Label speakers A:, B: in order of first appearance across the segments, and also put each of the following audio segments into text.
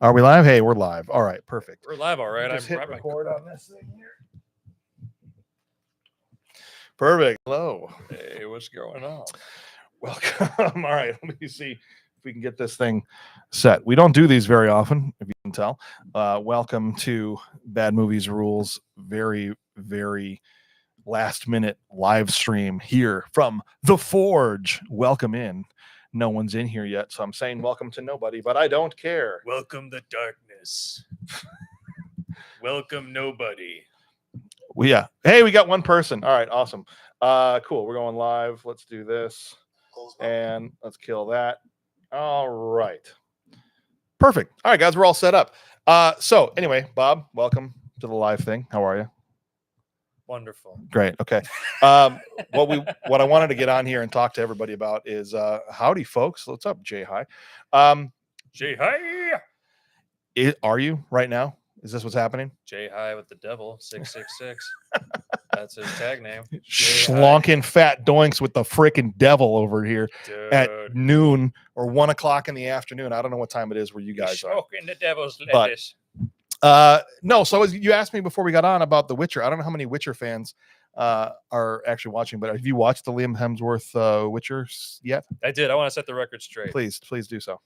A: Are we live? Hey, we're live. All right, perfect.
B: We're live, all right.
A: Just
B: I'm
A: hit record on this thing here. Perfect. Hello.
B: Hey, what's going on?
A: Welcome. All right, let me see if we can get this thing set. We don't do these very often, if you can tell. Welcome to Bad Movies Rules. Very, very last minute live stream here from The Forge. Welcome in. No one's in here yet, so I'm saying welcome to nobody, but I don't care.
B: Welcome the darkness. Welcome nobody.
A: Yeah. Hey, we got one person. All right, awesome. Cool. We're going live. Let's do this. And let's kill that. All right. Perfect. All right, guys, we're all set up. So anyway, Bob, welcome to the live thing. How are you?
B: Wonderful.
A: Great. Okay. What I wanted to get on here and talk to everybody about is howdy, folks. What's up, Jay Hi?
B: Jay Hi.
A: Are you right now? Is this what's happening?
B: Jay Hi with the devil, 666. That's his tag name.
A: Schlonking fat doinks with the freaking devil over here at noon or 1 o'clock in the afternoon. I don't know what time it is where you guys are.
B: Smoking the devil's lettuce.
A: No, so you asked me before we got on about The Witcher. I don't know how many Witcher fans are actually watching, but have you watched the Liam Hemsworth Witcher yet?
B: I did. I want to set the record straight.
A: Please do so.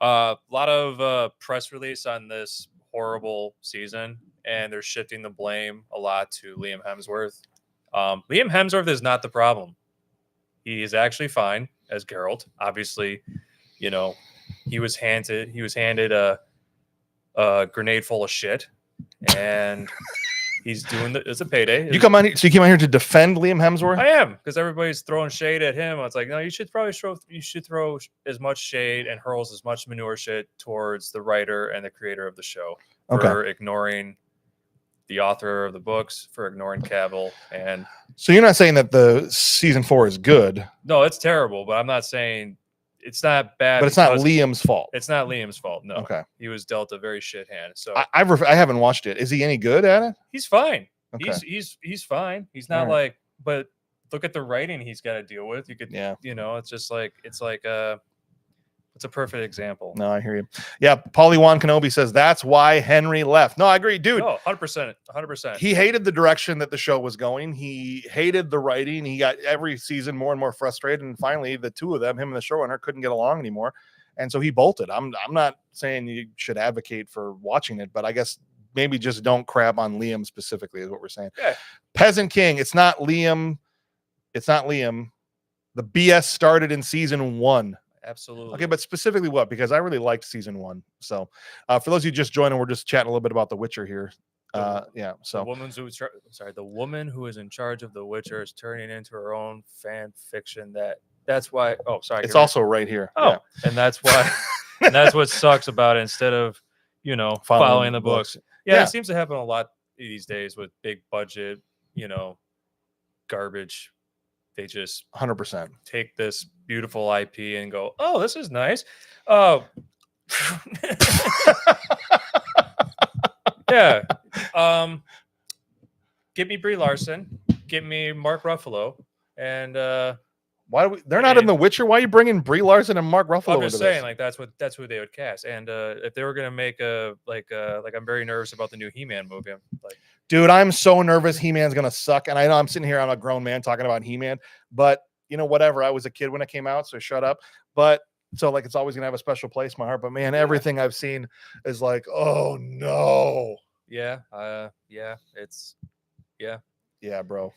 B: A lot of press release on this horrible season, and they're shifting the blame a lot to Liam Hemsworth. Liam Hemsworth is not the problem. He is actually fine as Geralt. Obviously, you know, he was handed a grenade full of shit, and he's doing it's a payday.
A: You came on here to defend Liam Hemsworth?
B: I am, because everybody's throwing shade at him. It's like, no, you should throw as much shade and hurls as much manure shit towards the writer and the creator of the show for ignoring the author of the books, for ignoring Cavill. And
A: so you're not saying that the season 4 is good?
B: No, it's terrible, but I'm not saying it's not bad.
A: But it's not Liam's fault.
B: It's not Liam's fault. No.
A: Okay.
B: He was dealt a very shit hand. So
A: I haven't watched it. Is he any good at it?
B: He's fine.
A: Okay.
B: He's fine. He's not like, but look at the writing he's got to deal with. You could, it's just like, it's a perfect example.
A: No, I hear you. Yeah. Paulie Wan Kenobi says that's why Henry left. No, I agree, dude.
B: No, 100%.
A: He hated the direction that the show was going. He hated the writing. He got every season more and more frustrated. And finally, the two of them, him and the showrunner, couldn't get along anymore. And so he bolted. I'm not saying you should advocate for watching it, but I guess maybe just don't crap on Liam specifically is what we're saying.
B: Yeah.
A: Peasant King. It's not Liam. The BS started in season 1.
B: Absolutely.
A: Okay, but specifically what? Because I really liked season 1. So for those of you just joining, we're just chatting a little bit about The Witcher here. So
B: the woman who is in charge of The Witcher is turning into her own fan fiction. That's why. Oh, sorry.
A: It's also right here.
B: Oh, yeah. And that's why. And that's what sucks about it. Instead of following the books. Yeah, it seems to happen a lot these days with big budget, garbage. They just
A: 100%
B: take this beautiful IP and go, oh, this is nice. Oh, yeah. Get me Brie Larson. Get me Mark Ruffalo. And
A: why do they're not in The Witcher? Why are you bringing Brie Larson and Mark Ruffalo?
B: I'm just saying, like that's who they would cast. And if they were gonna make I'm very nervous about the new He-Man movie.
A: Dude, I'm so nervous He-Man's gonna suck. And I know I'm sitting here, I'm a grown man talking about He-Man, but whatever. I was a kid when it came out, so shut up. But so it's always gonna have a special place in my heart. But man, everything I've seen is like, oh no.
B: Yeah,
A: bro.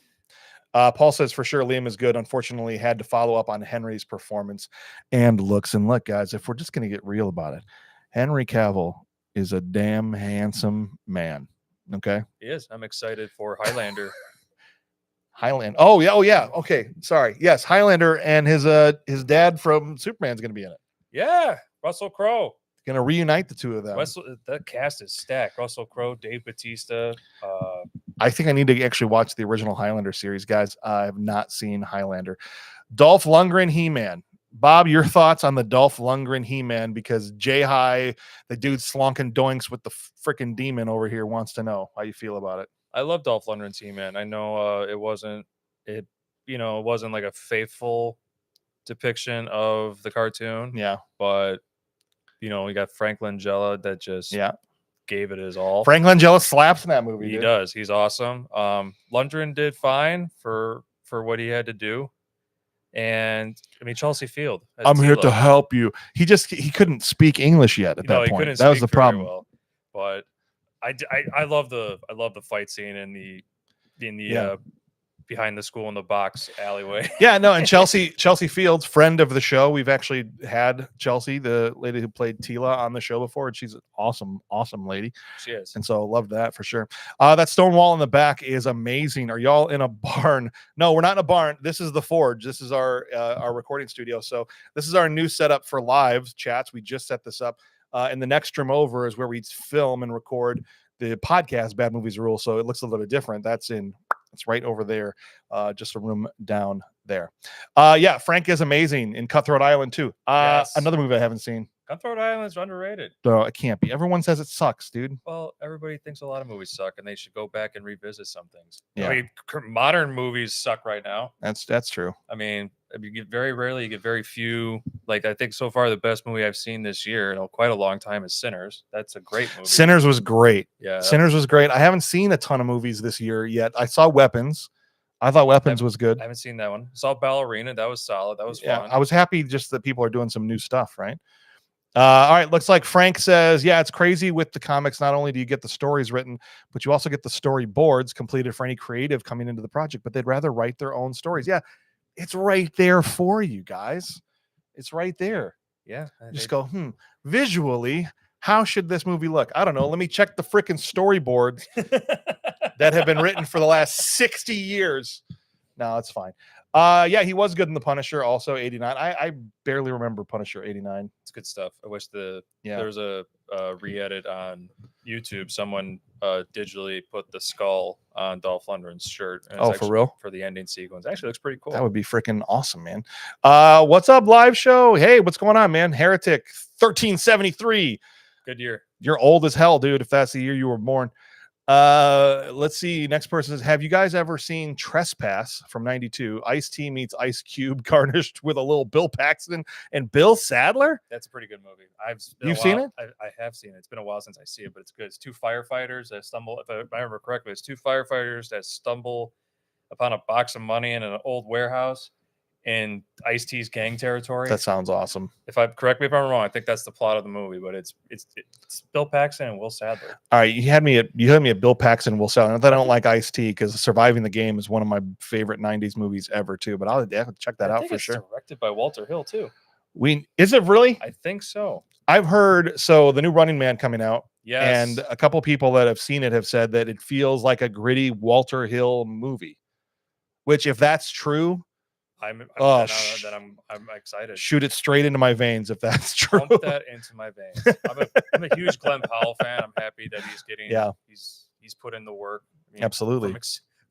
A: Paul says for sure Liam is good. Unfortunately, had to follow up on Henry's performance and looks. And look, guys, if we're just gonna get real about it, Henry Cavill is a damn handsome man. Okay.
B: He is. I'm excited for Highlander.
A: Oh yeah. Okay. Sorry. Yes, Highlander and his dad from Superman's gonna be in it.
B: Yeah, Russell Crowe.
A: Gonna reunite the two of them.
B: The cast is stacked. Russell Crowe, Dave Bautista.
A: I think I need to actually watch the original Highlander series, guys. I have not seen Highlander. Dolph Lundgren, He-Man. Bob, your thoughts on the Dolph Lundgren He-Man? Because Jay High, the dude slonking doinks with the freaking demon over here, wants to know how you feel about it.
B: I love Dolph Lundgren's He-Man. I know it wasn't like a faithful depiction of the cartoon.
A: Yeah,
B: but we got Frank Langella that just
A: Yeah.
B: gave it his all.
A: Frank Langella slaps in that movie.
B: He
A: dude.
B: does. He's awesome. Lundgren did fine for what he had to do. And I mean, Chelsea Field. as
A: I'm here
B: Tila.
A: to help you. He couldn't speak English yet at that
B: He
A: point.
B: couldn't
A: That was
B: speak
A: the
B: very
A: problem.
B: well. But I love the fight scene in the
A: Yeah.
B: behind the school in the box alleyway.
A: Yeah, no, and Chelsea Fields, friend of the show. We've actually had Chelsea, the lady who played Tila, on the show before, and she's an awesome lady.
B: She is.
A: And so loved that for sure. That stone wall in the back is amazing. Are y'all in a barn? No, we're not in a barn. This is the Forge. This is our recording studio. So this is our new setup for live chats. We just set this up. And the next room over is where we film and record the podcast, Bad Movies Rule. So it looks a little bit different. It's right over there, just a room down there. Yeah, Frank is amazing in Cutthroat Island too.
B: Yes.
A: Another movie I haven't seen.
B: Cutthroat Island's underrated.
A: No, it can't be. Everyone says it sucks, dude.
B: Well, everybody thinks a lot of movies suck, and they should go back and revisit some things.
A: Yeah.
B: I mean, modern movies suck right now.
A: That's true.
B: I mean, you get very few. Like, I think so far the best movie I've seen this year in quite a long time is Sinners. That's a great movie.
A: Sinners was great.
B: Yeah,
A: Sinners was great. I haven't seen a ton of movies this year yet. I saw Weapons. I thought Weapons was good.
B: I haven't seen that one. Saw Ballerina. That was solid. That was fun.
A: I was happy just that people are doing some new stuff, right? All right. Looks like Frank says, yeah, it's crazy with the comics. Not only do you get the stories written, but you also get the storyboards completed for any creative coming into the project, but they'd rather write their own stories. Yeah, it's right there for you guys. It's right there.
B: Yeah.
A: Just go, visually, how should this movie look? I don't know. Let me check the freaking storyboards that have been written for the last 60 years. No, it's fine. Yeah, he was good in The Punisher, also 89. I barely remember Punisher 89.
B: It's good stuff. I wish there
A: Yeah.
B: was a re-edit on YouTube. Someone digitally put the skull on Dolph Lundgren's shirt. And it's
A: For
B: actually
A: real?
B: for the ending sequence. Actually looks pretty cool.
A: That would be freaking awesome, man. What's up, live show? Hey, what's going on, man? Heretic 1373.
B: Good year.
A: You're old as hell, dude, if that's the year you were born. Let's see. Next person says, have you guys ever seen Trespass from 92? Ice-T meets Ice Cube garnished with a little Bill Paxton and Bill Sadler?
B: That's a pretty good movie.
A: You've seen it?
B: I have seen it. It's been a while since I see it, but it's good. It's two firefighters that stumble. If I remember correctly, it's two firefighters that stumble upon a box of money in an old warehouse in Ice-T's gang territory.
A: That sounds awesome.
B: Correct me if I'm wrong, I think that's the plot of the movie, but it's Bill Paxton and Will Sadler.
A: All right, you had me at Bill Paxton and Will Sadler. Not that I don't like Ice-T, because Surviving the Game is one of my favorite 90s movies ever too, but I'll definitely check that
B: I
A: out
B: think
A: for
B: it's
A: sure.
B: Directed by Walter Hill too.
A: Is it really?
B: I think so.
A: I've heard the new Running Man coming out.
B: Yes.
A: And a couple people that have seen it have said that it feels like a gritty Walter Hill movie. Which, if that's true, I'm excited.
B: Shoot
A: it straight into my veins if that's true.
B: Pump that into my veins. I'm a huge Glenn Powell fan. I'm happy that he's getting.
A: Yeah.
B: He's put in the work. I mean,
A: Absolutely.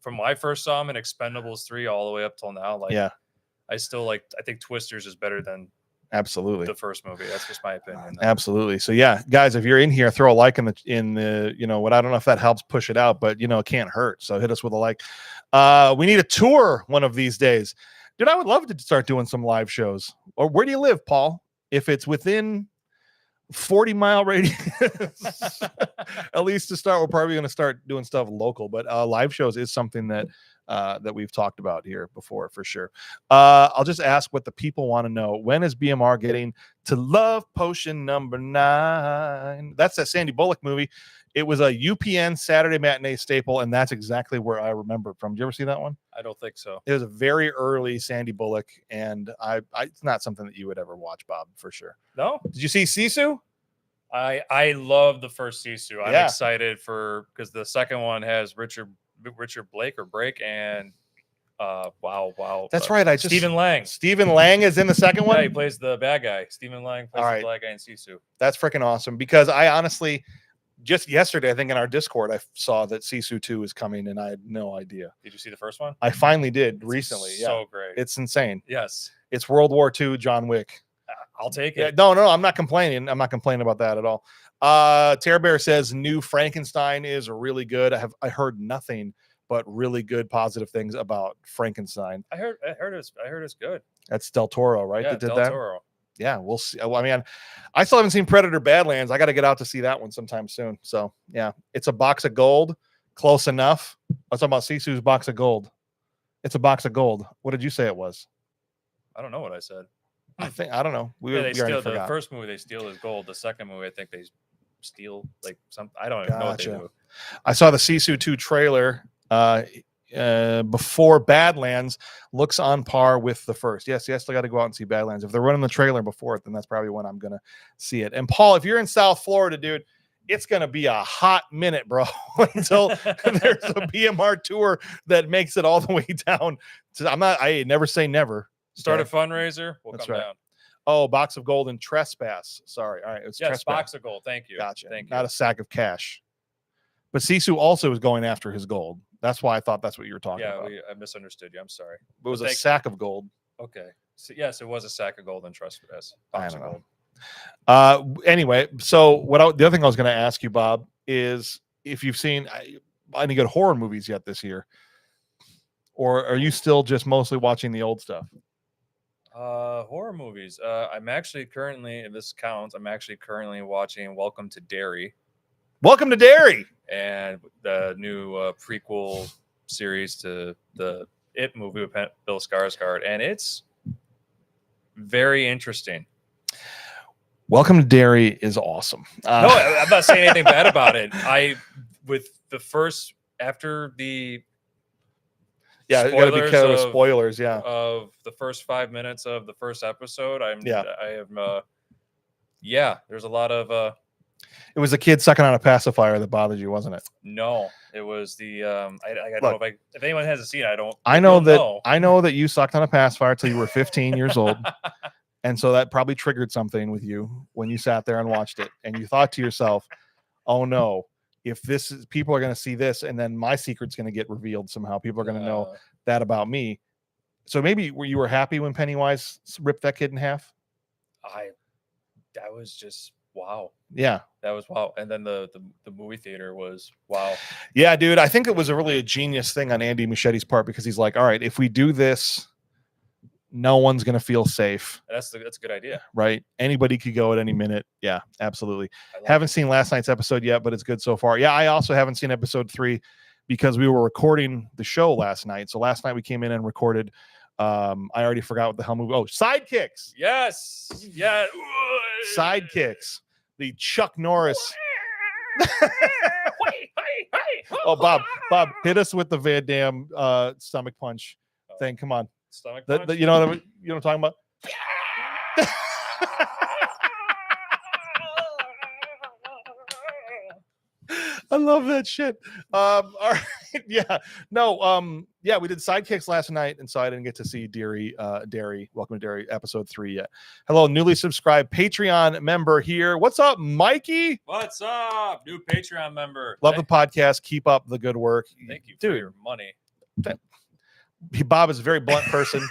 B: From when I first saw him in Expendables 3 all the way up till now,
A: yeah.
B: I think Twisters is better than
A: absolutely
B: the first movie. That's just my opinion.
A: Absolutely. So yeah, guys, if you're in here, throw a like in the what, I don't know if that helps push it out, but it can't hurt. So hit us with a like. We need a tour one of these days. Dude, I would love to start doing some live shows. Or where do you live, Paul? If it's within 40-mile radius, at least to start, we're probably going to start doing stuff local. But live shows is something that we've talked about here before, for sure. I'll just ask what the people want to know. When is BMR getting to Love Potion number 9? That's that Sandy Bullock movie. It was a UPN Saturday matinee staple, and that's exactly where I remember it from. Did you ever see that one?
B: I don't think so.
A: It was a very early Sandy Bullock, and it's not something that you would ever watch, Bob, for sure.
B: No?
A: Did you see Sisu?
B: I love the first Sisu. I'm
A: Yeah.
B: excited because the second one has Richard Blake and wow.
A: That's right.
B: Stephen Lang.
A: Stephen Lang is in the second one?
B: Yeah, he plays the bad guy. Stephen Lang plays
A: All right.
B: the bad guy in Sisu.
A: That's freaking awesome, because I honestly, just yesterday, I think in our Discord, I saw that Sisu 2 is coming, and I had no idea.
B: Did you see the first one?
A: I finally did recently. Yeah.
B: So great.
A: It's insane.
B: Yes.
A: It's World War II John Wick.
B: I'll take
A: Yeah,
B: it.
A: no, I'm not complaining. I'm not complaining about that at all. Terror Bear says new Frankenstein is really good. I heard nothing but really good positive things about Frankenstein.
B: I heard it's good.
A: That's Del Toro, right?
B: Yeah,
A: that did
B: Del
A: that.
B: Toro.
A: yeah, we'll see. Well, I mean, I still haven't seen Predator Badlands. I got to get out to see that one sometime soon. So yeah, it's a box of gold. Close enough. I was talking about Sisu's box of gold. It's a box of gold. What did you say it was?
B: I don't know what I said.
A: I don't know.
B: They
A: already
B: steal the
A: forgot.
B: first movie. They steal his gold. The second movie, I think they steal like some. I don't even know what they
A: Gotcha.
B: do.
A: I saw the Sisu 2 trailer before Badlands. Looks on par with the first. Yes, I got to go out and see Badlands. If they're running the trailer before it, then that's probably when I'm going to see it. And Paul, if you're in South Florida, dude, it's going to be a hot minute, bro, until there's a BMR tour that makes it all the way down. I never say never.
B: Start
A: Okay.
B: a fundraiser. We'll
A: That's
B: come
A: right.
B: down.
A: Oh, box of gold and trespass. Sorry. All right. It's
B: Yes,
A: trespass.
B: box of gold. Thank you.
A: Gotcha.
B: Thank you.
A: Not a sack of cash. But Sisu also is going after his gold. That's why I thought that's what you were talking
B: Yeah,
A: about.
B: I misunderstood you. I'm sorry.
A: It was
B: But
A: a
B: thank-
A: sack of gold.
B: Okay. So, yes, it was a sack of gold and trespass.
A: I
B: Box
A: don't
B: of
A: know.
B: gold.
A: Anyway, so the other thing I was going to ask you, Bob, is if you've seen any good horror movies yet this year, or are you still just mostly watching the old stuff?
B: Horror movies. I'm actually currently, if this counts, I'm actually currently watching Welcome to Derry
A: Welcome to Derry.
B: and the new prequel series to the It movie with Bill Skarsgård, and it's very interesting.
A: Welcome to Derry is awesome.
B: No, I'm not saying anything bad about it. With the first after the
A: yeah, you got to be careful with
B: of-
A: spoilers. Yeah,
B: of the first 5 minutes of the first episode,
A: Yeah.
B: There's a lot of
A: it was a kid sucking on a pacifier that bothered you, wasn't it?
B: no, it was the I don't
A: Look.
B: know if anyone hasn't seen it,
A: I know
B: you'll
A: that
B: know.
A: I know that you sucked on a pacifier till you were 15 years old. And so that probably triggered something with you when you sat there and watched it. And you thought to yourself, oh no, if people are going to see this and then my secret's going to get revealed somehow. People are going to know that about me. So maybe you were happy when Pennywise ripped that kid in half?
B: That was just wow.
A: Yeah.
B: That was wow. And then the movie theater was wow.
A: Yeah, dude. I think it was really a genius thing on Andy Muschietti's part because he's like, all right, if we do this, no one's going to feel safe.
B: That's a good idea.
A: Right? Anybody could go at any minute. Yeah, absolutely.
B: I like
A: Haven't seen last night's episode yet, but it's good so far. Yeah, I also haven't seen episode 3 because we were recording the show last night. So last night we came in and recorded. I already forgot what the hell movie. Oh, Sidekicks.
B: Yes. Yeah.
A: Sidekicks. The Chuck Norris. Oh, Bob, hit us with the Van Damme stomach punch thing. Come on.
B: Stomach
A: You
B: punch?
A: know what I'm talking about? I love that shit. All right. Yeah. No, yeah, we did Sidekicks last night, and so I didn't get to see Derry, Welcome to Derry, episode 3 yet. Hello, newly subscribed Patreon member here. What's up, Mikey?
B: What's up? New Patreon member.
A: Love the podcast. Keep up the good work.
B: Thank you for
A: Dude.
B: your money.
A: Bob is a very blunt person.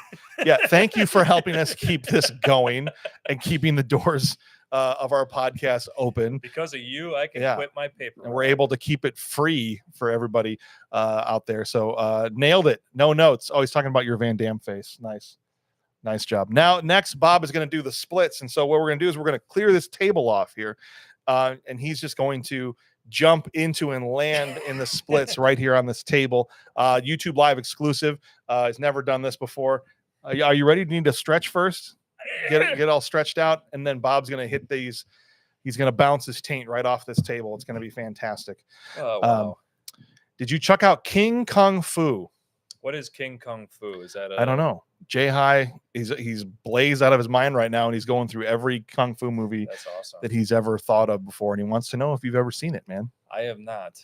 A: Yeah, thank you for helping us keep this going and keeping the doors of our podcast open.
B: Because of you, I can
A: Yeah.
B: quit my paper.
A: And we're able to keep it free for everybody out there. So nailed it. No notes. Oh, he's talking about your Van Damme face. Nice job. Now, next, Bob is going to do the splits. And so what we're going to do is we're going to clear this table off here. And he's just going to jump into and land in the splits right here on this table. YouTube Live exclusive. He's never done this before. Are you ready? Do you need to stretch first? Get all stretched out, and then Bob's gonna hit these. He's gonna bounce his taint right off this table. It's gonna be fantastic.
B: Oh, wow.
A: Did you check out King Kung Fu?
B: What is King Kung Fu? Is that
A: I don't know. Jay High, he's blazed out of his mind right now, and he's going through every Kung Fu movie
B: That's awesome.
A: that he's ever thought of before, and he wants to know if you've ever seen it, man.
B: I have not.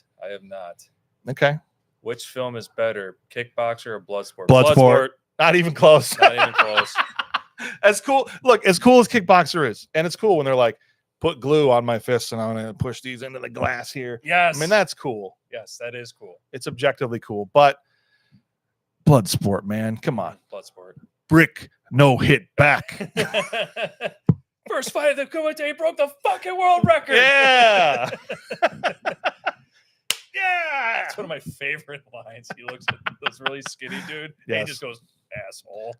A: Okay,
B: Which film is better, Kickboxer or Bloodsport?
A: Bloodsport. Not even close.
B: Not even close.
A: As cool. Look, as cool as Kickboxer is, and it's cool when they're like, put glue on my fists, and I'm gonna push these into the glass here.
B: Yes.
A: I mean, that's cool.
B: yes, that is cool.
A: It's objectively cool, but Bloodsport, man, come on.
B: Bloodsport.
A: Brick, no hit back.
B: First fight of the Kumite broke the fucking world record.
A: Yeah. Yeah.
B: That's one of my favorite lines. He looks at this really skinny dude and he
A: Yes.
B: just goes, asshole.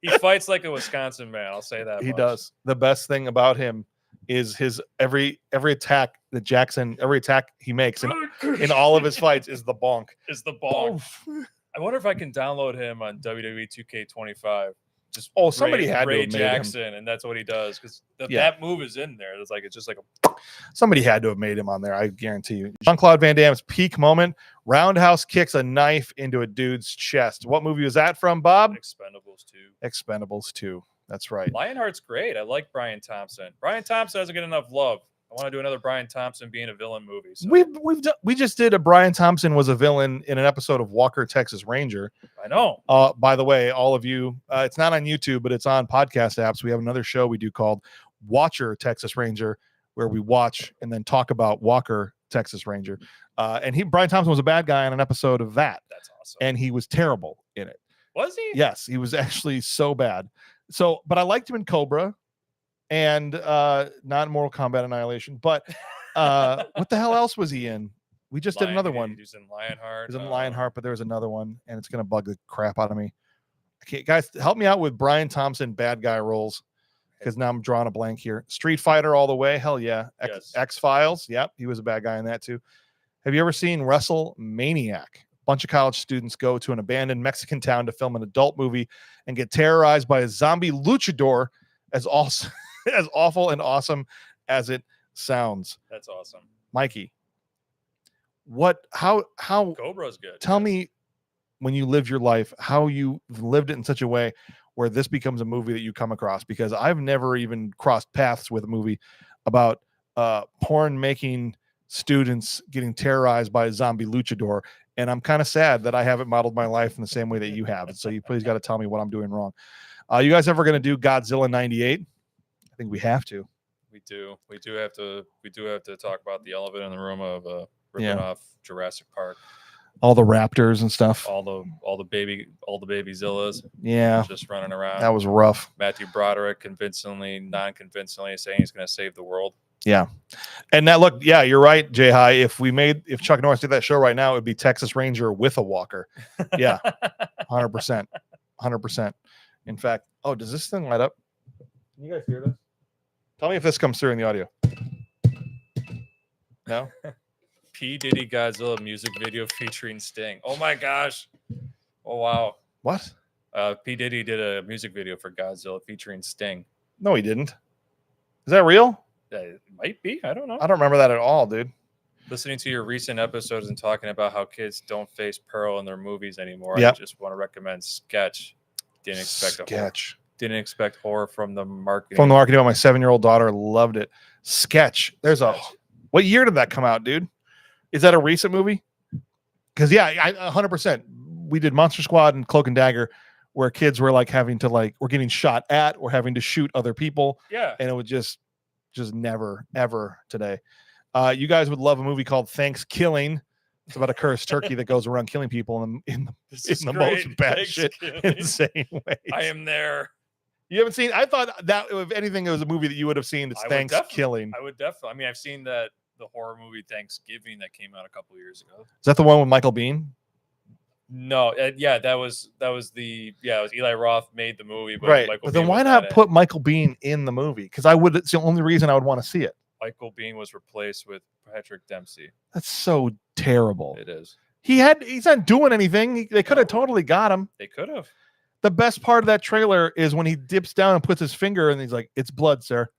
B: He fights like a Wisconsin man. I'll say that.
A: He
B: much.
A: does. The best thing about him is his every attack that Jackson, every attack he makes in all of his fights is the bonk.
B: Is the ball.
A: Boom.
B: I wonder if I can download him on WWE 2K25. Just
A: Somebody had to
B: Ray
A: have made him.
B: Jackson, and that's what he does because
A: Yeah.
B: that move is in there. It's just like a
A: Somebody had to have made him on there. I guarantee you. Jean-Claude Van Damme's peak moment: roundhouse kicks a knife into a dude's chest. What movie was that from, Bob?
B: Expendables 2.
A: Expendables 2. That's right.
B: Lionheart's great. I like Brian Thompson. Brian Thompson doesn't get enough love. I want to do another Brian Thompson being a villain movie. So.
A: We just did a Brian Thompson was a villain in an episode of Walker Texas Ranger.
B: I know.
A: By the way, all of you, it's not on YouTube, but it's on podcast apps. We have another show we do called Watcher Texas Ranger, where we watch and then talk about Walker Texas Ranger. And Brian Thompson was a bad guy on an episode of that.
B: That's awesome.
A: And he was terrible in it.
B: Was he?
A: Yes, he was actually so bad. So, but I liked him in Cobra and not Mortal Kombat Annihilation. But what the hell else was he in? We just did another one.
B: He was in Lionheart.
A: He was in Lionheart, but there was another one, and it's going to bug the crap out of me. Okay, guys, help me out with Brian Thompson bad guy roles, because now I'm drawing a blank here. Street Fighter all the way. Hell yeah.
B: Yes.
A: X-Files. Yep, he was a bad guy in that too. Have you ever seen WrestleManiac? A bunch of college students go to an abandoned Mexican town to film an adult movie and get terrorized by a zombie luchador, as awful and awesome as it sounds.
B: That's awesome.
A: Mikey, how
B: Cobra's good.
A: Tell me, when you live your life, how you lived it in such a way where this becomes a movie that you come across, because I've never even crossed paths with a movie about porn making students getting terrorized by a zombie luchador. And I'm kind of sad that I haven't modeled my life in the same way that you have. So you please got to tell me what I'm doing wrong. You guys ever going to do Godzilla 98? I think we have to.
B: We do have to talk about the elephant in the room of ripping off Jurassic Park.
A: All the raptors and stuff.
B: All the baby Zillas.
A: Yeah.
B: Just running around.
A: That was rough.
B: Matthew Broderick convincingly, non-convincingly saying he's going to save the world.
A: Yeah. And now look, yeah, you're right, Jay High. If Chuck Norris did that show right now, it would be Texas Ranger with a walker. Yeah. 100%. 100%. In fact, does this thing light up? Can you guys hear this? Tell me if this comes through in the audio. No?
B: P. Diddy Godzilla music video featuring Sting. Oh my gosh. Oh wow.
A: What?
B: P. Diddy did a music video for Godzilla featuring Sting.
A: No, he didn't. Is that real?
B: It might be. I don't know.
A: I don't remember that at all, dude.
B: Listening to your recent episodes and talking about how kids don't face Pearl in their movies anymore.
A: Yep.
B: I just want to recommend Sketch. Didn't expect horror from the marketing.
A: From the marketing, my 7-year-old daughter loved it. Sketch. What year did that come out, dude? Is that a recent movie? Because I 100%. We did Monster Squad and Cloak and Dagger, where kids were like having to we're getting shot at or having to shoot other people.
B: Yeah.
A: And it would just never ever today. You guys would love a movie called Thanksgiving. It's about a cursed turkey that goes around killing people in the most batshit insane ways.
B: I am there.
A: You haven't seen? I thought that if anything, it was a movie that you would have seen. It's Thanksgiving.
B: I would definitely. I mean, I've seen the horror movie Thanksgiving that came out a couple years ago.
A: Is that the one with Michael Biehn?
B: No, that was it was Eli Roth made the movie, but
A: right.
B: Michael
A: But then
B: Biehn
A: why not put Michael Biehn in the movie? Because it's the only reason I would want to see it.
B: Michael Biehn was replaced with Patrick Dempsey.
A: That's so terrible.
B: It is.
A: He's not doing anything. They could have totally got him.
B: They could have.
A: The best part of that trailer is when he dips down and puts his finger and he's like, "It's blood, sir."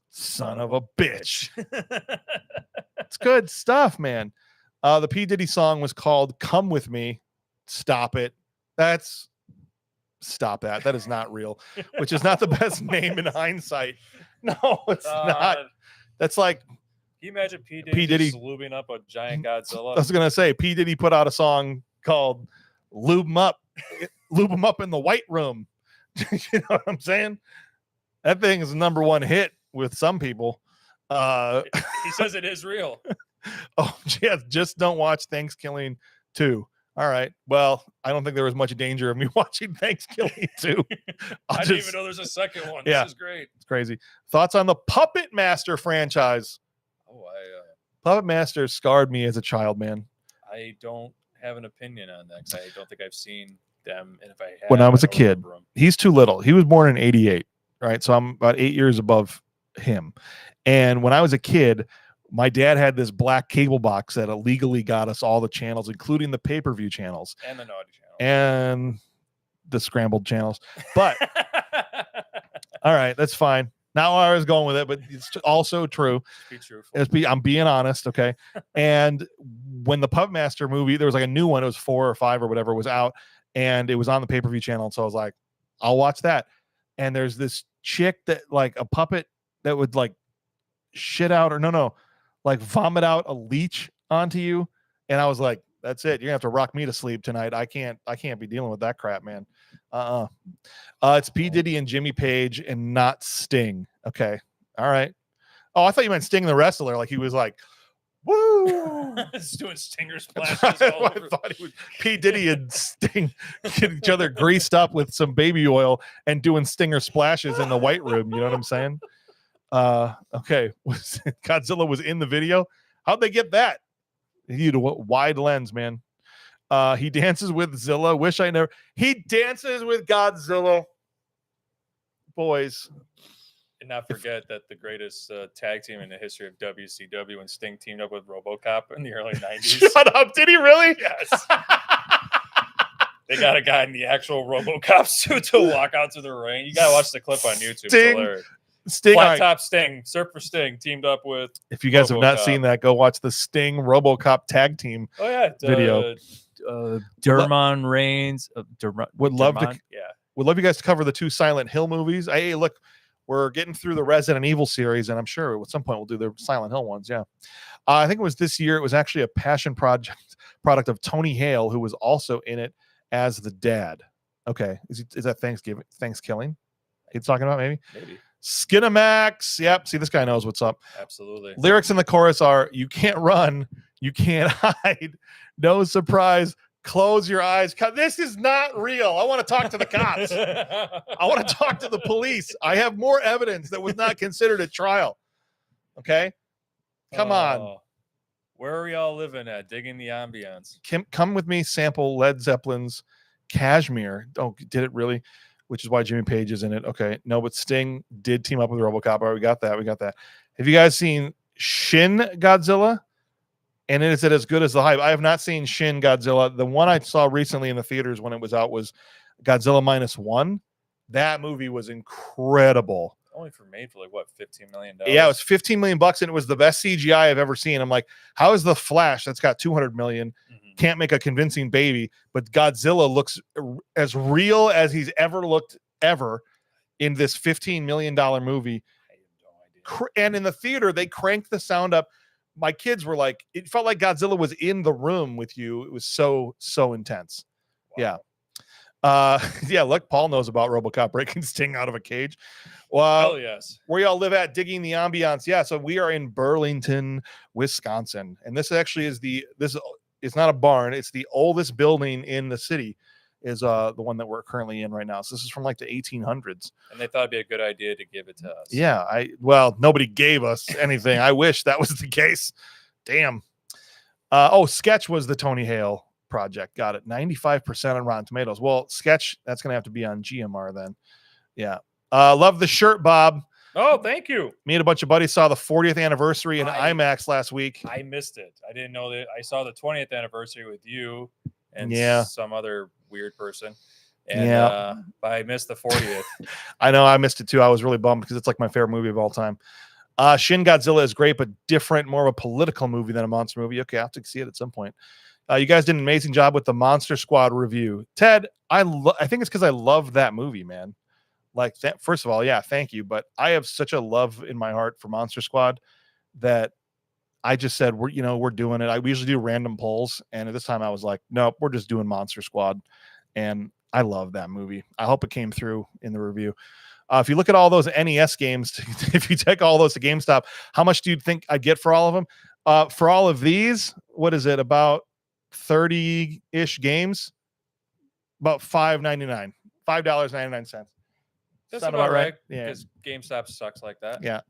A: Son of a bitch. It's good stuff, man. The P. Diddy song was called "Come With Me." Stop it. Stop that. That is not real, which is not the best name in hindsight. No, it's not. That's like,
B: can you imagine P. Diddy just lubing up a giant Godzilla?
A: I was going to say, P. Diddy put out a song called Lube 'em Up in the White Room. You know what I'm saying? That thing is the #1 hit with some people.
B: He says it is real.
A: Oh, yeah. Just don't watch Thanksgiving 2. All right. Well, I don't think there was much danger of me watching Thanksgiving 2.
B: I didn't even know there's a second one.
A: Yeah,
B: this is great.
A: It's crazy. Thoughts on the Puppet Master franchise?
B: Oh,
A: Puppet Master scarred me as a child, man.
B: I don't have an opinion on that because I don't think I've seen them, and if I have,
A: When I was a
B: don't
A: kid.
B: remember 'em.
A: He's too little. He was born in 88, right? So I'm about 8 years above him. And when I was a kid, my dad had this black cable box that illegally got us all the channels, including the pay-per-view channels
B: And the naughty channel.
A: and the scrambled channels. But all right, that's fine. Not where I was going with it, but it's also true.
B: Be truthful.
A: I'm being honest, okay? And when the Puppet Master movie, there was like a new one, it was 4 or 5 or whatever, was out, and it was on the pay-per-view channel. So I was like, I'll watch that. And there's this chick that like a puppet that would like shit out or like vomit out a leech onto you. And I was like, that's it. You're gonna have to rock me to sleep tonight. I can't be dealing with that crap, man. It's P. Diddy and Jimmy Page and not Sting. Okay. All right. Oh, I thought you meant Sting the wrestler. Like he was like, woo.
B: It's doing stinger
A: I
B: splashes all over.
A: thought he was P. Diddy and Sting get each other greased up with some baby oil and doing stinger splashes in the white room. You know what I'm saying? Okay. Godzilla was in the video. How'd they get that? He had a wide lens, man. He dances with Zilla. Wish I never. He dances with Godzilla. Boys.
B: And not forget that the greatest tag team in the history of WCW when Sting teamed up with RoboCop in the early 90s.
A: Shut up. Did he really?
B: Yes. They got a guy in the actual RoboCop suit to walk out to the ring. You gotta watch the clip on YouTube. It's
A: Sting.
B: hilarious.
A: Sting.
B: Flat Top Sting, Surfer Sting teamed up with.
A: If you guys have not
B: RoboCop.
A: seen that, go watch the Sting RoboCop tag team.
B: Oh yeah,
A: Video.
C: Dermon Reigns.
A: Would love to.
C: Dermon?
B: Yeah.
A: Would love you guys to cover the 2 Silent Hill movies. Hey, look, we're getting through the Resident Evil series, and I'm sure at some point we'll do the Silent Hill ones. Yeah, I think it was this year. It was actually a passion product of Tony Hale, who was also in it as the dad. Okay, is that Thanksgiving? He's talking about maybe Skinamax. Yep. See, this guy knows what's up.
B: Absolutely.
A: Lyrics in the chorus are: "You can't run, you can't hide, no surprise." Close your eyes. This is not real. I want to talk to the cops. I want to talk to the police. I have more evidence that was not considered at trial. Okay? Come on.
B: Where are we all living at? Digging the ambiance.
A: Come with me, sample Led Zeppelin's Cashmere. Oh, did it really? Which is why Jimmy Page is in it. Okay. No, but Sting did team up with RoboCop. All right, we got that. Have you guys seen Shin Godzilla? And is it as good as the hype? I have not seen Shin Godzilla. The one I saw recently in the theaters when it was out was Godzilla -1. That movie was incredible.
B: Only made for like what, $15 million?
A: Yeah, it was $15 million, and it was the best CGI I've ever seen. I'm like, how is the Flash that's got 200 million can't make a convincing baby, but Godzilla looks as real as he's ever looked in this $15 million movie?
B: I have no idea.
A: And in the theater, they cranked the sound up. My kids were like, it felt like Godzilla was in the room with you. It was so intense.
B: Wow.
A: Yeah. Look, Paul knows about RoboCop breaking Sting out of a cage. Well,
B: Hell yes.
A: where y'all live at, digging the ambiance. Yeah, so we are in Burlington, Wisconsin, and this actually is it's not a barn. It's the oldest building in the city. Is the one that we're currently in right now. So this is from like the 1800s.
B: And they thought it'd be a good idea to give it to us.
A: Yeah, nobody gave us anything. I wish that was the case. Damn. Sketch was the Tony Hale project. Got it. 95% on Rotten Tomatoes. Well, Sketch, that's gonna have to be on GMR then. Yeah. Love the shirt, Bob.
B: Oh, thank you.
A: Me and a bunch of buddies saw the 40th anniversary in IMAX last week.
B: I missed it. I didn't know that. I saw the 20th anniversary with you and some other weird person. And but I missed the 40th.
A: I know I missed it too. I was really bummed because it's like my favorite movie of all time. Shin Godzilla is great, but different, more of a political movie than a monster movie. Okay, I have to see it at some point. You guys did an amazing job with the Monster Squad review. Ted, I think it's because I love that movie, man. Like that. First of all, yeah, thank you. But I have such a love in my heart for Monster Squad that I just said we're doing it. We usually do random polls, and at this time I was like, nope, we're just doing Monster Squad, and I love that movie. I hope it came through in the review. If you look at all those NES games, if you take all those to GameStop, how much do you think I'd get for all of them? For all of these, what is it? About 30-ish games? About $5.99. $5.99.
B: That's
A: Sound
B: about right.
A: Yeah.
B: Because GameStop sucks like that.
A: Yeah.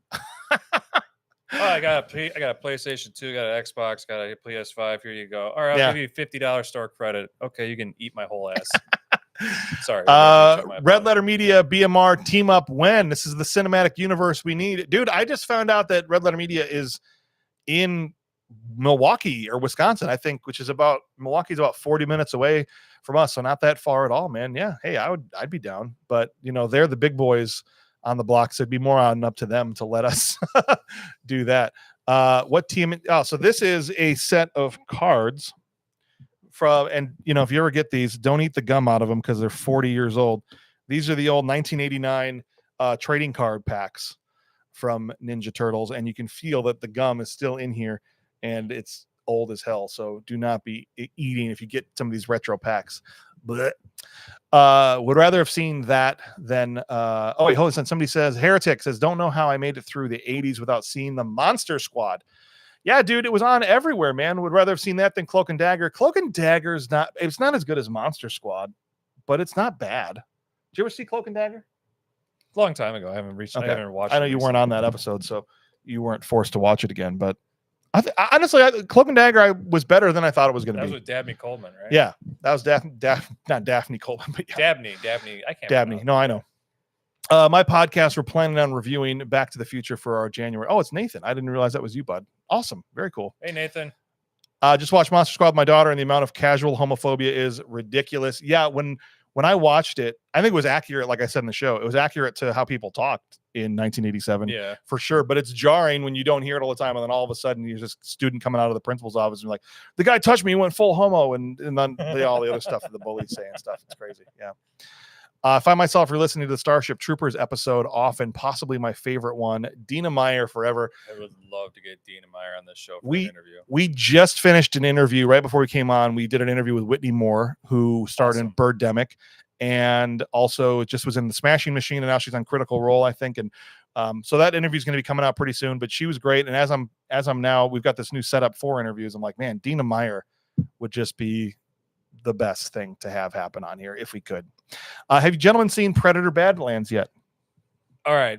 B: I got a PlayStation 2, got an Xbox, got a PS5. Here you go. All right, I'll give you $50 store credit. Okay, you can eat my whole ass. Sorry. I didn't show my
A: Red
B: apologies.
A: Letter Media, BMR, team up when? This is the cinematic universe we need. Dude, I just found out that Red Letter Media is in Milwaukee or Wisconsin, I think, which is about Milwaukee's about 40 minutes away from us. So not that far at all, man. Yeah. Hey, I'd be down. But they're the big boys on the block. So it'd be more on up to them to let us do that. What team? Oh, so this is a set of cards from, and if you ever get these, don't eat the gum out of them because they're 40 years old. These are the old 1989 trading card packs from Ninja Turtles, and you can feel that the gum is still in here and it's old as hell. So do not be eating if you get some of these retro packs. Would rather have seen that than oh wait, hold on. Somebody says Heretic says, don't know how I made it through the 80s without seeing the Monster Squad. Yeah, dude, it was on everywhere, man. Would rather have seen that than Cloak and Dagger. Cloak and Dagger is it's not as good as Monster Squad, but it's not bad. Did you ever see Cloak and Dagger?
B: A long time ago. I haven't
A: Okay.
B: I haven't watched.
A: I know you weren't on that episode, so you weren't forced to watch it again. But honestly, Cloak and Dagger was better than I thought it was going to
B: That
A: be.
B: was with Dabney Coleman, right?
A: Yeah, that was not Daphne Coleman, but yeah.
B: Dabney. I can't.
A: Dabney.
B: remember.
A: No, I know. My podcast, we're planning on reviewing Back to the Future for our January. Oh, it's Nathan. I didn't realize that was you, bud. Awesome. Very cool.
B: Hey, Nathan.
A: Just watched Monster Squad with my daughter, and the amount of casual homophobia is ridiculous. Yeah, when I watched it, I think it was accurate, like I said in the show. It was accurate to how people talked in 1987,
B: Yeah.
A: for sure. But it's jarring when you don't hear it all the time, and then all of a sudden you're just a student coming out of the principal's office and you're like, the guy touched me, he went full homo, and then all the other stuff that the bullies say and stuff. It's crazy. Yeah. I find myself re-listening to the Starship Troopers episode often, possibly my favorite one. Dina Meyer forever.
B: I would love to get Dina Meyer on this show for
A: We-
B: an interview.
A: We just finished an interview right before we came on. We did an interview with Whitney Moore, who starred in Birdemic, and also just was in the Smashing Machine, and now she's on Critical Role, I think. And so that interview is going to be coming out pretty soon. But she was great. And as I'm now, we've got this new setup for interviews. I'm like, man, Dina Meyer would just be the best thing to have happen on here if we could. Have you gentlemen seen Predator Badlands yet?
B: All right.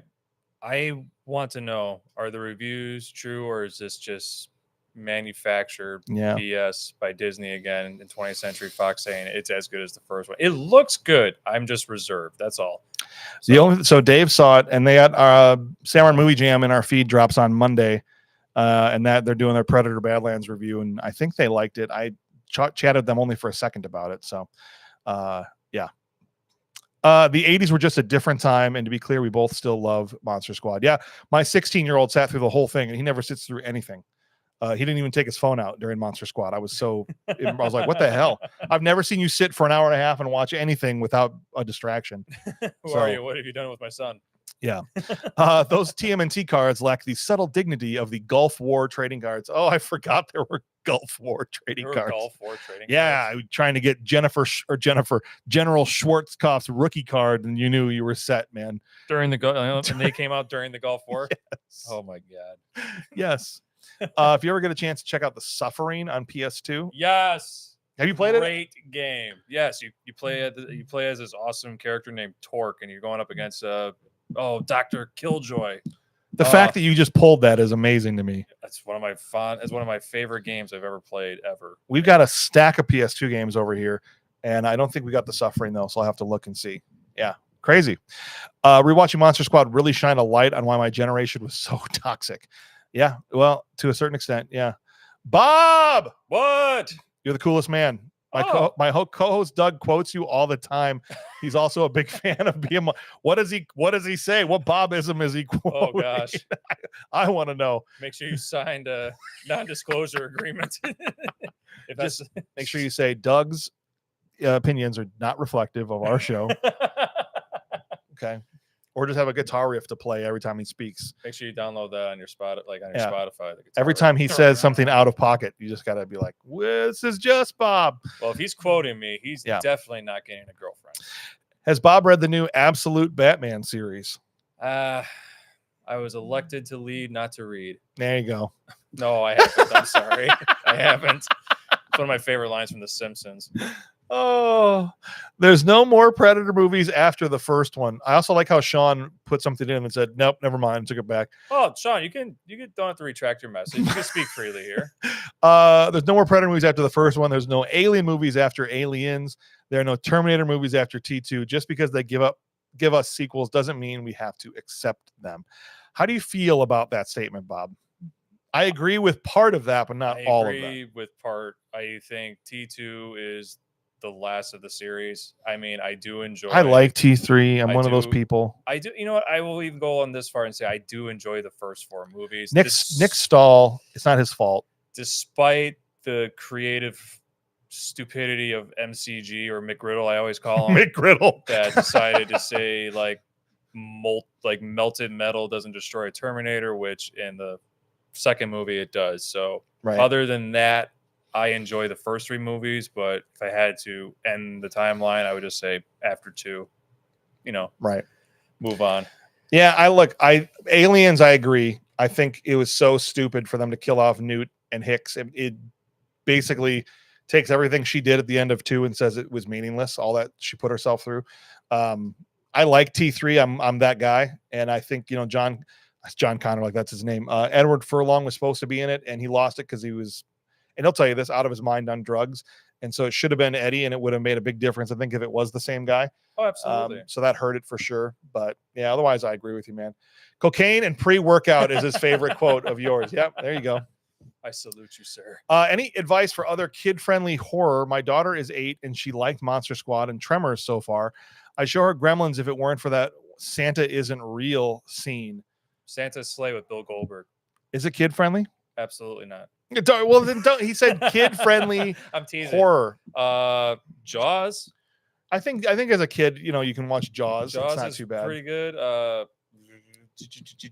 B: I want to know, are the reviews true, or is this just manufactured
A: Yeah.
B: BS by Disney again in 20th Century Fox saying it's as good as the first one? It looks good. I'm just reserved. That's all.
A: So Dave saw it, and they had Samurai Movie Jam in our feed drops on Monday, and that they're doing their Predator Badlands review, and I think they liked it. I chatted with them only for a second about it. So, yeah. The 80s were just a different time, and to be clear, we both still love Monster Squad. Yeah, my 16-year-old sat through the whole thing, and he never sits through anything. He didn't even take his phone out during Monster Squad. I was like, what the hell? I've never seen you sit for an hour and a half and watch anything without a distraction.
B: Who are you? What have you done with my son?
A: Yeah. Those TMNT cards lack the subtle dignity of the Gulf War trading cards. Oh, I forgot there were Gulf War trading
B: There were
A: cards.
B: Gulf War trading
A: Yeah,
B: cards.
A: trying to get General Schwarzkopf's rookie card, and you knew you were set, man.
B: During the and they came out during the Gulf War.
A: Yes.
B: Oh my god.
A: Yes. If you ever get a chance to check out The Suffering on PS2,
B: Yes.
A: have you played it?
B: Great game. Yes, you play as this awesome character named Torque, and you're going up against Dr. Killjoy.
A: The fact that you just pulled that is amazing to me.
B: That's one of my favorite games I've ever played ever.
A: We've got a stack of PS2 games over here, and I don't think we got The Suffering though, so I'll have to look and see. Yeah, crazy. Rewatching Monster Squad really shined a light on why my generation was so toxic. Yeah, well, to a certain extent, yeah. Bob,
B: What?
A: you're the coolest man. My co-host Doug quotes you all the time. He's also a big fan of BMR. What does he say? What Bobism is he quoting?
B: Oh gosh.
A: I want to know.
B: Make sure you signed a non-disclosure agreement. If that's
A: Make sure you say Doug's opinions are not reflective of our show. Okay. Or just have a guitar riff to play every time he speaks.
B: Make sure you download that on your Spotify.
A: Yeah.
B: Spotify. the guitar
A: Every
B: riff.
A: time he says something out of pocket, you just got to be like, this is just Bob.
B: Well, if he's quoting me, he's
A: Yeah.
B: definitely not getting a girlfriend.
A: Has Bob read the new Absolute Batman series?
B: I was elected to lead, not to read.
A: There you go.
B: No, I haven't. I'm sorry. I haven't. It's one of my favorite lines from The Simpsons.
A: Oh, there's no more Predator movies after the first one. I also like how Sean put something in and said, nope, never mind, took it back.
B: Oh, Sean, you don't have to retract your message. You can speak freely here.
A: There's no more Predator movies after the first one. There's no Alien movies after Aliens. There are no Terminator movies after T2. Just because they give us sequels doesn't mean we have to accept them. How do you feel about that statement, Bob? I agree with part of that, but not
B: I
A: all of that.
B: agree with part. I think T2 is the last of the series. I mean, I do enjoy.
A: I like T3. I'm one of those
B: do-
A: people.
B: I do. You know what? I will even go on this far and say I do enjoy the first 4 movies.
A: Nick Stahl, it's not his fault.
B: Despite the creative stupidity of MCG or McGriddle, I always call him,
A: McGriddle.
B: that decided to say like melted metal doesn't destroy a Terminator, which in the second movie it does. So
A: Right.
B: other than that, I enjoy the first 3 movies, but if I had to end the timeline, I would just say after 2,
A: Right.
B: move on.
A: Yeah, Aliens, I agree. I think it was so stupid for them to kill off Newt and Hicks. It basically takes everything she did at the end of 2 and says it was meaningless, all that she put herself through. I like T3. I'm that guy. And I think, John Connor, like that's his name. Edward Furlong was supposed to be in it, and he lost it because he was, and he'll tell you this, out of his mind on drugs. And so it should have been Eddie, and it would have made a big difference, I think, if it was the same guy.
B: Oh, absolutely.
A: So that hurt it for sure. But yeah, otherwise I agree with you, man. Cocaine and pre-workout is his favorite quote of yours. Yep, there you go.
B: I salute you, sir.
A: Any advice for other kid-friendly horror? My daughter is 8 and she liked Monster Squad and Tremors so far. I show her Gremlins if it weren't for that Santa isn't real scene.
B: Santa's Sleigh with Bill Goldberg.
A: Is it kid-friendly?
B: Absolutely not.
A: Well, then don't. He said kid-friendly
B: I'm teasing.
A: horror.
B: Jaws.
A: I think as a kid, you can watch Jaws.
B: Jaws
A: It's not
B: is
A: too bad.
B: pretty good.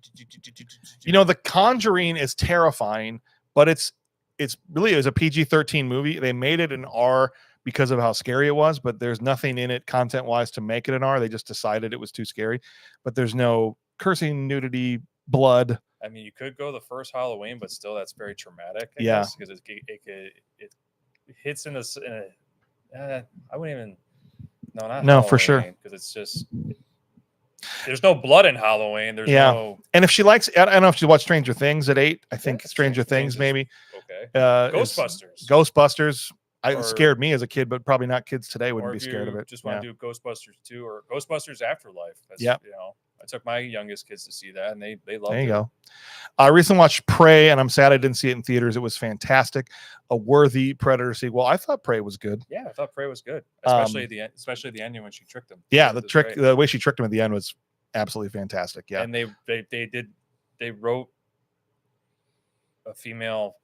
A: The Conjuring is terrifying, but it's really, it was a PG-13 movie. They made it an R because of how scary it was, but there's nothing in it content-wise to make it an R. They just decided it was too scary. But there's no cursing, nudity, blood.
B: I mean, you could go the first Halloween, but still, that's very traumatic.
A: Yeah.
B: Because it hits in I wouldn't even. No, not
A: No, for sure.
B: Because it's just there's no blood in Halloween. There's
A: Yeah.
B: no.
A: And if she likes, I don't know if she watched Stranger Things at 8. I think
B: Yeah,
A: Stranger Things
B: is
A: maybe.
B: Okay.
A: Is-
B: Ghostbusters.
A: Ghostbusters. It
B: Or-
A: scared me as a kid, but probably not kids today
B: Or
A: wouldn't be
B: if
A: scared of
B: you
A: it.
B: just want to do Ghostbusters 2 or Ghostbusters Afterlife. That's,
A: Yep.
B: I took my youngest kids to see that, and they loved
A: There you
B: it.
A: go. I recently watched Prey, and I'm sad I didn't see it in theaters. It was fantastic. A worthy Predator sequel. I thought Prey was good.
B: Yeah, I thought Prey was good, especially the ending when she tricked him.
A: Yeah,
B: It
A: the
B: was
A: trick,
B: great.
A: the way she tricked him at the end was absolutely fantastic. Yeah.
B: And they wrote a female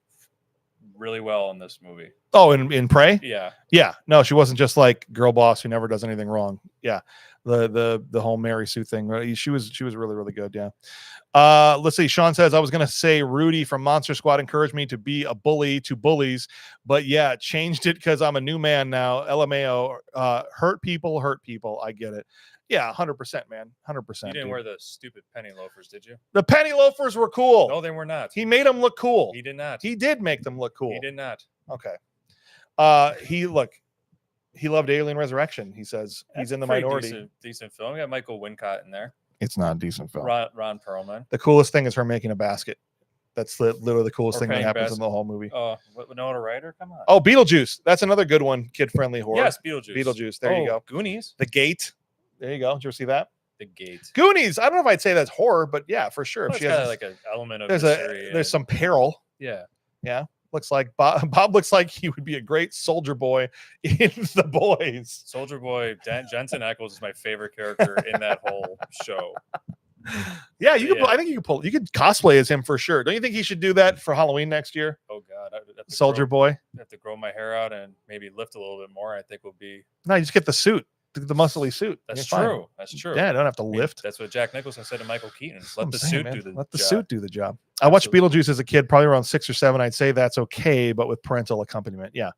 B: really well in this movie.
A: Oh, in Prey?
B: Yeah,
A: Yeah. No, she wasn't just like girl boss who never does anything wrong. Yeah. The whole Mary Sue thing. Right? She was really, really good. Yeah. Let's see. Sean says, I was gonna say Rudy from Monster Squad encouraged me to be a bully to bullies, but yeah, changed it because I'm a new man now. LMAO. Hurt people. I get it. Yeah, 100%, man. 100%.
B: you didn't
A: dude.
B: wear the stupid penny loafers, did you?
A: The penny loafers were cool.
B: No, they were not.
A: He made them look cool.
B: He did not.
A: He did make them look cool.
B: He did not.
A: Okay. He loved Alien Resurrection. He says he's
B: That's
A: in the
B: a pretty
A: minority.
B: Decent film. We got Michael Wincott in there.
A: It's not a decent film.
B: Ron Perlman.
A: The coolest thing is her making a basket. That's literally the coolest
B: Or
A: thing that
B: paying
A: happens
B: basket.
A: in the whole movie.
B: Winona Ryder. Come on.
A: Oh, Beetlejuice. That's another good one. Kid-friendly horror.
B: Yes, Beetlejuice.
A: Beetlejuice. There you go.
B: Goonies.
A: The Gate. There you go. Did you ever see that?
B: The Gate.
A: Goonies. I don't know if I'd say that's horror, but yeah, for sure.
B: Well,
A: If
B: it's
A: she
B: got
A: has
B: like an element of
A: there's
B: mystery.
A: there's some peril.
B: Yeah.
A: Looks like Bob looks like he would be a great soldier boy in The Boys.
B: Soldier Boy. Jensen Ackles is my favorite character in that whole show.
A: Yeah, you could.
B: Yeah.
A: I think you could cosplay as him for sure. Don't you think he should do that for Halloween next year?
B: Oh God, I would have to
A: Soldier Boy.
B: have to grow my hair out and maybe lift a little bit more. I think would be.
A: No, you just get the suit, the muscly suit.
B: That's
A: You're fine.
B: true. That's true.
A: Yeah, I don't have to
B: I mean,
A: lift.
B: That's what Jack Nicholson said to Michael Keaton.
A: That's
B: Let
A: what
B: the
A: I'm saying,
B: suit
A: man.
B: do the
A: Let the
B: job.
A: suit do the job. I watched
B: Absolutely.
A: Beetlejuice as a kid, probably around 6 or 7. I'd say that's okay, but with parental accompaniment. Yeah.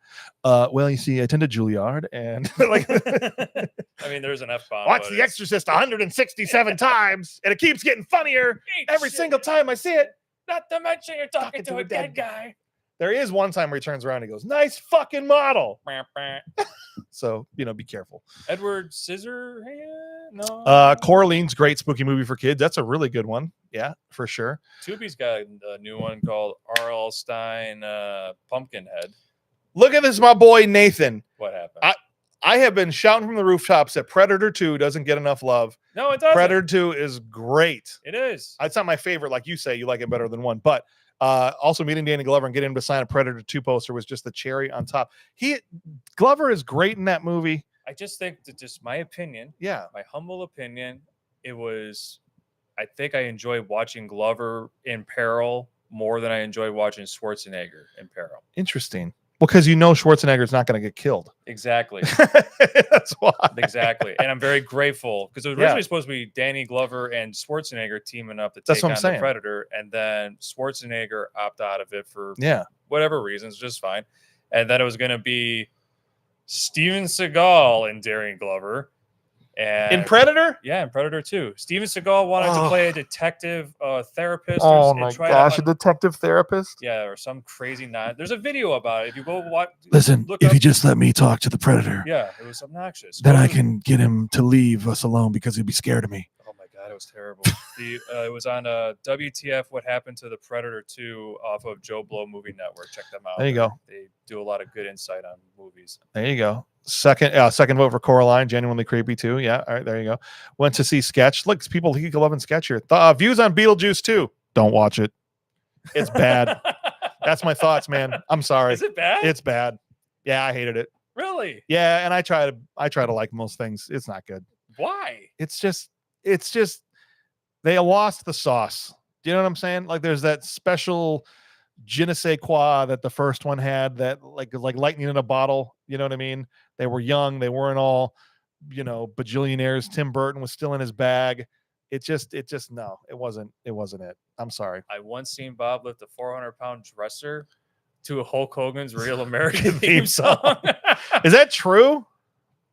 A: Well, you see, I attended Juilliard, and like,
B: I mean, there's an F bomb.
A: watch The Exorcist 167 times, and it keeps getting funnier every single time I see it.
B: Not to mention you're talking to a dead guy.
A: There is one time where he turns around and he goes, "Nice fucking model." So be careful.
B: Edward Scissorhands? No.
A: Coraline's great spooky movie for kids. That's a really good one. Yeah, for sure.
B: Tubi's got a new one called R.L. Stein Pumpkinhead.
A: Look at this, my boy Nathan.
B: What happened?
A: I have been shouting from the rooftops that Predator 2 doesn't get enough love.
B: No, it doesn't.
A: Predator 2 is great.
B: It is.
A: It's not my favorite, like you say, you like it better than 1. But also meeting Danny Glover and getting him to sign a Predator 2 poster was just the cherry on top. Glover is great in that movie.
B: I just think that, just my opinion,
A: Yeah.
B: my humble opinion, I think I enjoyed watching Glover in peril more than I enjoyed watching Schwarzenegger in peril.
A: Interesting. Well, because Schwarzenegger's not going to get killed.
B: Exactly.
A: That's why.
B: Exactly. And I'm very grateful because it was originally supposed to be Danny Glover and Schwarzenegger teaming up to
A: That's
B: take
A: what
B: on
A: I'm saying.
B: the Predator. And then Schwarzenegger opted out of it for
A: Yeah.
B: whatever reasons, just fine. And then it was going to be Steven Seagal and Danny Glover. And
A: In Predator?
B: Yeah, in Predator 2. Steven Seagal wanted to play a detective therapist.
A: Oh
B: and
A: my
B: try
A: gosh,
B: to
A: a detective therapist?
B: yeah, or some crazy There's a video about it. If you go watch,
A: Listen,
B: look
A: if
B: up-
A: you just let me talk to the Predator,
B: yeah, it was obnoxious.
A: then
B: What
A: I
B: was-
A: can get him to leave us alone because he'd be scared of me.
B: Oh my god, it was terrible. It was on WTF What Happened to the Predator 2 off of Joe Blow Movie Network. Check them out.
A: There you go.
B: They do a lot of good insight on movies.
A: There you go. Second vote for Coraline, genuinely creepy too. Yeah, all right, there you go. Went to see Sketch. Look, people loving Sketch here. Views on Beetlejuice 2. Don't watch it. It's bad. That's my thoughts, man. I'm sorry.
B: Is it bad?
A: It's bad. Yeah, I hated it.
B: Really?
A: Yeah, and I try to like most things. It's not good.
B: Why?
A: It's just they lost the sauce. Do you know what I'm saying? Like there's that special je ne sais quoi that the first one had, that like lightning in a bottle. You know what I mean? They were young. They weren't all, bajillionaires. Tim Burton was still in his bag. It just no, it wasn't it. I'm sorry.
B: I once seen Bob lift a 400-pound dresser to a Hulk Hogan's Real American theme song.
A: Is that true?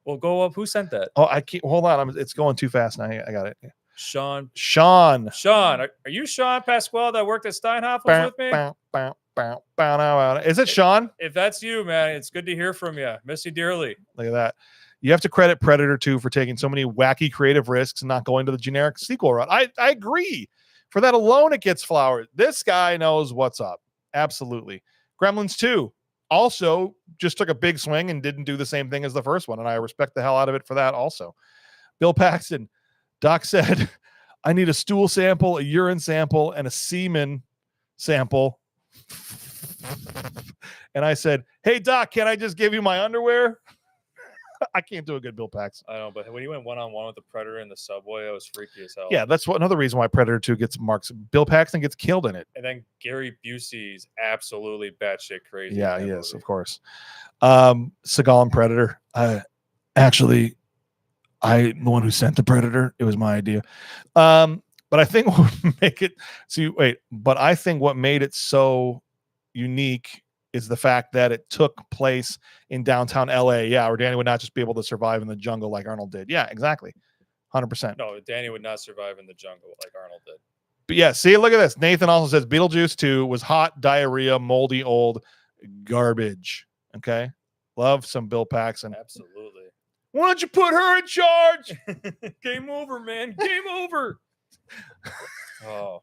B: Well, go up. Who sent that?
A: Oh, I can't hold on. It's going too fast now. I got it.
B: Sean.
A: Sean.
B: Are you Sean Pasquale that worked at Steinhoffel's with me?
A: Is it Sean?
B: If that's you, man, it's good to hear from you. Miss you dearly.
A: Look at that. You have to credit Predator 2 for taking so many wacky creative risks and not going to the generic sequel route. I agree. For that alone, it gets flowers. This guy knows what's up. Absolutely. Gremlins 2 also just took a big swing and didn't do the same thing as the first one, and I respect the hell out of it for that also. Bill Paxton. Doc said, I need a stool sample, a urine sample, and a semen sample. And I said, hey, Doc, can I just give you my underwear? I can't do a good Bill Paxton.
B: I don't know, but when he went one-on-one with the Predator in the subway, it was freaky as hell.
A: Yeah, that's another reason why Predator 2 gets marks. Bill Paxton gets killed in it.
B: And then Gary Busey's absolutely batshit crazy.
A: Yeah,
B: in
A: he
B: that
A: is,
B: movie.
A: of course. Seagal and Predator. Actually, I'm the one who sent the Predator. It was my idea. But I think what make it but I think what made it so unique is the fact that it took place in downtown LA. Yeah, where Danny would not just be able to survive in the jungle like Arnold did. Yeah, exactly. 100%.
B: No, Danny would not survive in the jungle like Arnold did.
A: But yeah, see, look at this. Nathan also says Beetlejuice 2 was hot, diarrhea, moldy, old garbage. Okay. Love some Bill Paxton.
B: Absolutely.
A: Why don't you put her in charge?
B: Game over, man. Game over. Oh,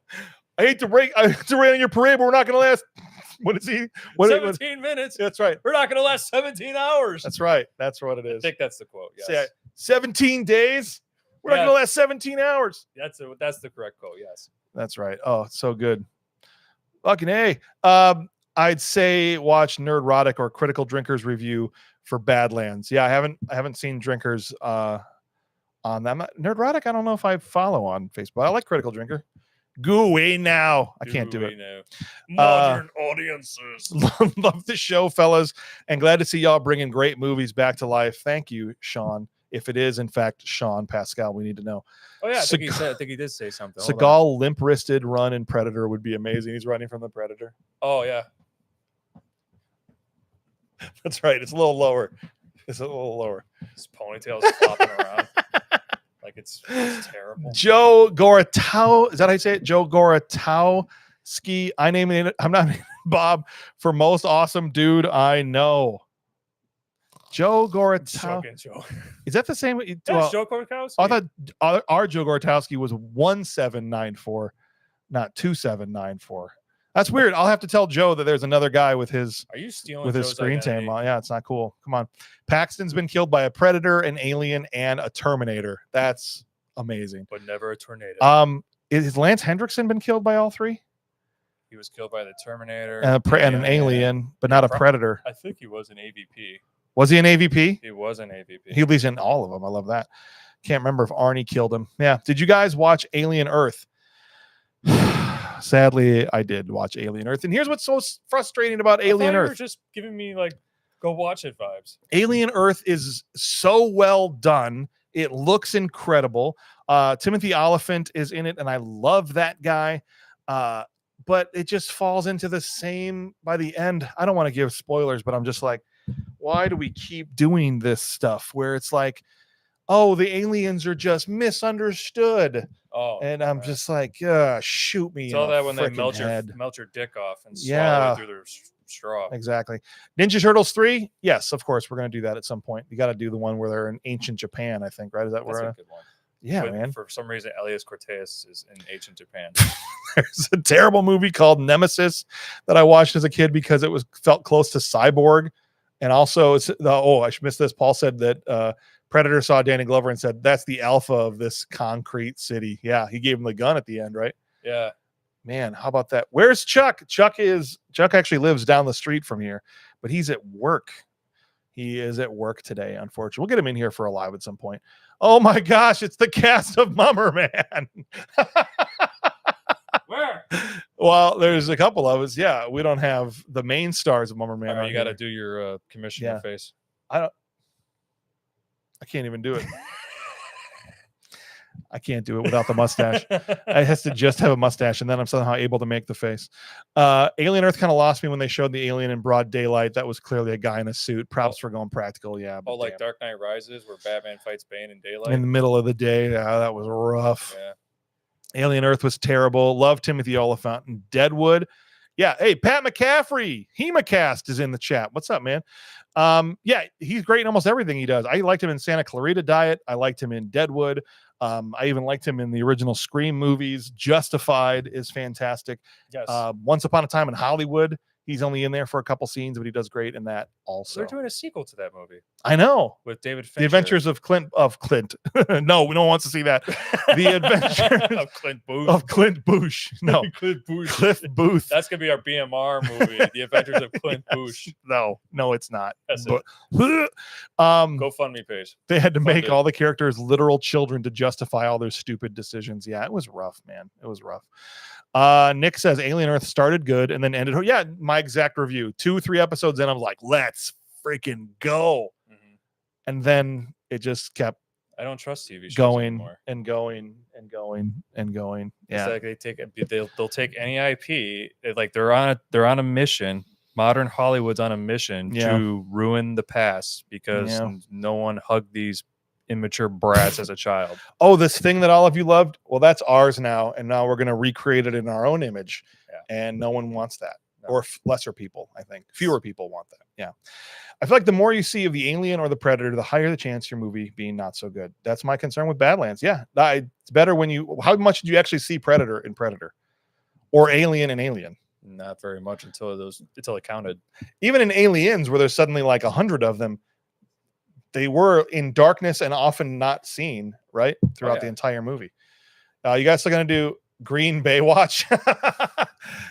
A: I hate to rain on your parade, but we're not going to last. What is he?
B: 17 minutes.
A: That's right.
B: We're not going to last 17 hours.
A: That's right. That's what it
B: I
A: is.
B: think that's the quote. Yes.
A: Say 17 days. We're not
B: Yeah.
A: going to last 17 hours.
B: That's the correct quote. Yes.
A: That's right. Oh, it's so good. Fucking A. I'd say watch Nerdrotic or Critical Drinkers review for Badlands. Yeah, I haven't seen Drinkers on that. Nerdrotic, I don't know if I follow on Facebook. I like Critical Drinker. Go away now. I can't do it.
B: Modern audiences.
A: Love the show, fellas, and glad to see y'all bringing great movies back to life. Thank you, Sean. If it is in fact Sean Pascal, we need to know.
B: Oh yeah, I think he did say something. Hold on.
A: Seagal limp-wristed run in Predator would be amazing. He's running from the Predator.
B: Oh yeah.
A: That's right. It's a little lower. It's a little lower.
B: His ponytail's flopping around. Like it's terrible.
A: Joe Goratowski. Is that how you say it? Joe Goratowski. I'm not Bob for most awesome dude I know. Joe Goratowski.
B: Joking, Joe.
A: Is that the same?
B: That's Joe Korkowski.
A: I thought our Joe Goratowski was 1794, not 2794. That's weird. I'll have to tell Joe that there's another guy with his
B: Are you stealing
A: with his
B: Joe's
A: screen
B: identity?
A: time on. Yeah, it's not cool. Come on. Paxton's been killed by a predator, an alien, and a Terminator. That's amazing.
B: But never a tornado.
A: Has Lance Hendrickson been killed by all three?
B: He was killed by the Terminator
A: And an alien, but not a predator.
B: I think he was an AVP.
A: Was he an AVP?
B: He was an AVP.
A: He was in all of them. I love that. Can't remember if Arnie killed him. Yeah. Did you guys watch Alien Earth? Sadly, I did watch Alien Earth. And here's what's so frustrating about Alien
B: You were
A: Earth.
B: just giving me like go watch it vibes.
A: Alien Earth is so well done. It looks incredible. Timothy Oliphant is in it, and I love that guy. But it just falls into the same by the end. I don't want to give spoilers, but I'm just like, why do we keep doing this stuff where it's like, oh, the aliens are just misunderstood?
B: Oh,
A: And I'm just like, shoot me.
B: it's
A: in
B: all
A: the
B: that when they
A: frickin'
B: melt your dick off and
A: Yeah.
B: swallow it through their straw.
A: Exactly. Ninja Turtles 3. Yes, of course. We're going to do that at some point. You got to do the one where they're in ancient Japan, I think, right? Is that
B: That's
A: where?
B: a good one.
A: Yeah,
B: But
A: man.
B: For some reason, Elias Cortez is in ancient Japan.
A: There's a terrible movie called Nemesis that I watched as a kid because it was felt close to Cyborg. And also, I should miss this. Paul said that Predator saw Danny Glover and said, that's the alpha of this concrete city. Yeah, he gave him the gun at the end, right?
B: Yeah.
A: Man, how about that? Where's Chuck? Chuck actually lives down the street from here, but he's at work. He is at work today, unfortunately. We'll get him in here for a live at some point. Oh my gosh, it's the cast of Mummer Man.
B: Where?
A: Well, there's a couple of us. Yeah, we don't have the main stars of Mummer Man.
B: All right,
A: on
B: you got to
A: here.
B: do your commissioner
A: Yeah.
B: face.
A: I can't even do it. I can't do it without the mustache. I has to just have a mustache, and then I'm somehow able to make the face. Alien Earth kind of lost me when they showed the alien in broad daylight. That was clearly a guy in a suit. Props for going practical, yeah. But
B: Oh, like
A: damn.
B: Dark Knight Rises, where Batman fights Bane in daylight.
A: In the middle of the day, yeah, that was rough.
B: Yeah.
A: Alien Earth was terrible. Love Timothy Oliphant and Deadwood. Yeah. Hey, Pat McCaffrey, Hemacast is in the chat. What's up, man? Yeah, he's great in almost everything he does. I liked him in Santa Clarita Diet. I liked him in Deadwood. I even liked him in the original Scream movies. Justified is fantastic.
B: Yes.
A: Once Upon a Time in Hollywood. He's only in there for a couple scenes, but he does great in that also.
B: They're doing a sequel to that movie
A: I know.
B: with David Fincher.
A: The Adventures of Clint. No, no one wants to see that. The Adventures
B: of Clint Booth.
A: of Clint Booth. No,
B: Clint Booth.
A: Cliff Booth.
B: That's gonna be our BMR movie, The Adventures of Clint Booth.
A: No, it's not.
B: That's
A: But,
B: GoFundMe page.
A: they had to make
B: Funded.
A: all the characters literal children to justify all their stupid decisions. Yeah, it was rough, man. It was rough. Nick says Alien Earth started good and then ended. Yeah, my exact review. 2-3 episodes in, I'm like, let's freaking go.
B: Mhm.
A: And then it just kept
B: I don't trust TV shows
A: going
B: anymore.
A: and going and going and going.
B: It's
A: Yeah.
B: like they'll take any IP. Like they're on a mission. Modern Hollywood's on a mission
A: Yeah.
B: to ruin the past because
A: Yeah.
B: no one hugged these immature brats as a child.
A: Oh, this thing that all of you loved, well, that's ours now, and now we're going to recreate it in our own image.
B: Yeah.
A: And no one wants that.
B: No.
A: Or lesser people, I think. Fewer people want that. Yeah. I feel like the more you see of the alien or the predator, the higher the chance your movie being not so good. That's my concern with Badlands. Yeah. It's better when how much did you actually see Predator in Predator or Alien in Alien?
B: Not very much until it counted.
A: Even in Aliens, where there's suddenly like 100 of them, they were in darkness and often not seen, right? Throughout the
B: yeah.
A: entire movie. You guys are going to do Green Bay Watch?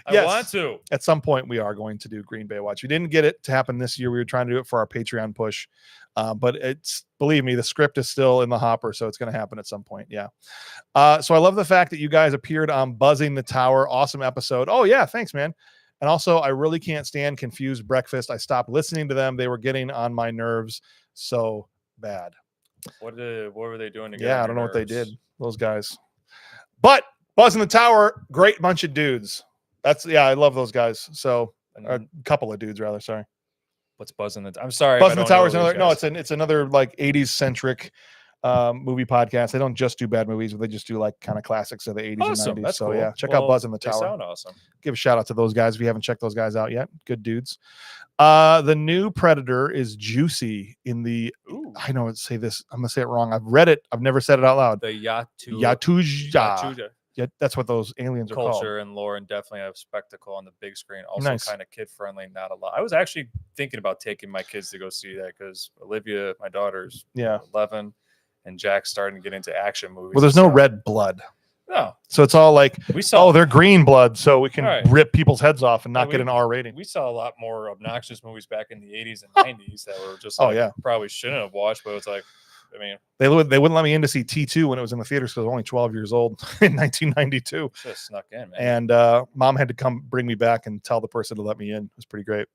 B: I want to.
A: At some point, we are going to do Green Bay Watch. We didn't get it to happen this year. We were trying to do it for our Patreon push. But believe me, the script is still in the hopper, so it's going to happen at some point. Yeah. So I love the fact that you guys appeared on Buzzing the Tower. Awesome episode. Oh, yeah. Thanks, man. And also, I really can't stand Confused Breakfast. I stopped listening to them. They were getting on my nerves so bad.
B: What were they doing together?
A: Yeah, I don't know what they did, those guys. But Buzz in the Tower, great bunch of dudes. I love those guys. So a couple of dudes, rather. Sorry.
B: What's Buzz in the? I'm sorry.
A: Buzz in the Tower is another. No, it's another like 80s centric movie podcast. They don't just do bad movies, but they just do like kind of classics of the 80s
B: Awesome.
A: and 90s.
B: That's
A: So
B: cool.
A: yeah, check out Buzz in the
B: They
A: Tower.
B: sound awesome.
A: Give a shout out to those guys if you haven't checked those guys out yet. Good dudes. The new Predator is juicy in the.
B: Ooh.
A: I know. Say this. I'm gonna say it wrong. I've read it. I've never said it out loud.
B: The
A: Yatuja. Yeah, that's what those aliens are called.
B: culture and lore, and definitely a spectacle on the big screen. Also,
A: Nice.
B: kind of kid friendly. Not a lot. I was actually thinking about taking my kids to go see that because Olivia, my daughter's
A: Yeah.
B: 11, and Jack's starting to get into action movies.
A: Well, there's
B: and
A: no
B: stuff.
A: red blood.
B: No,
A: So it's all like,
B: we saw.
A: oh, they're green blood, so we can
B: Right.
A: rip people's heads off and
B: Yeah,
A: not get an R rating.
B: We saw a lot more obnoxious movies back in the 80s and 90s that were just
A: Oh,
B: like,
A: yeah.
B: probably shouldn't have watched, but it's like, I mean,
A: They wouldn't let me in to see T2 when it was in the theaters because I was only 12 years old in 1992.
B: should have snuck in, man.
A: And mom had to come bring me back and tell the person to let me in. It was pretty great.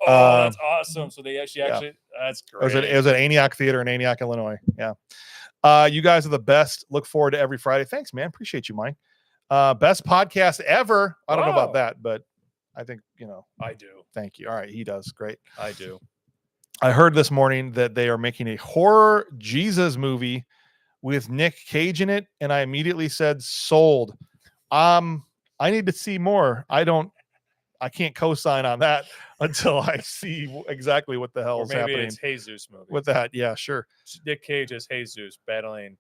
B: oh, that's awesome. So they actually,
A: yeah.
B: that's
A: It was,
B: great.
A: it was at Antioch Theater in Antioch, Illinois. Yeah. You guys are the best. Look forward to every Friday. Thanks, man. Appreciate you, Mike. Best podcast ever. I don't know about
B: Wow.
A: that, but I think,
B: I do.
A: thank you. All right. He does. Great.
B: I do.
A: I heard this morning that they are making a horror Jesus movie with Nick Cage in it, and I immediately said sold. I need to see more. I can't co-sign on that until I see exactly what the hell
B: Or
A: is
B: maybe
A: happening
B: it's Jesus movie.
A: with that. Yeah, sure.
B: Nick Cage as Jesus battling.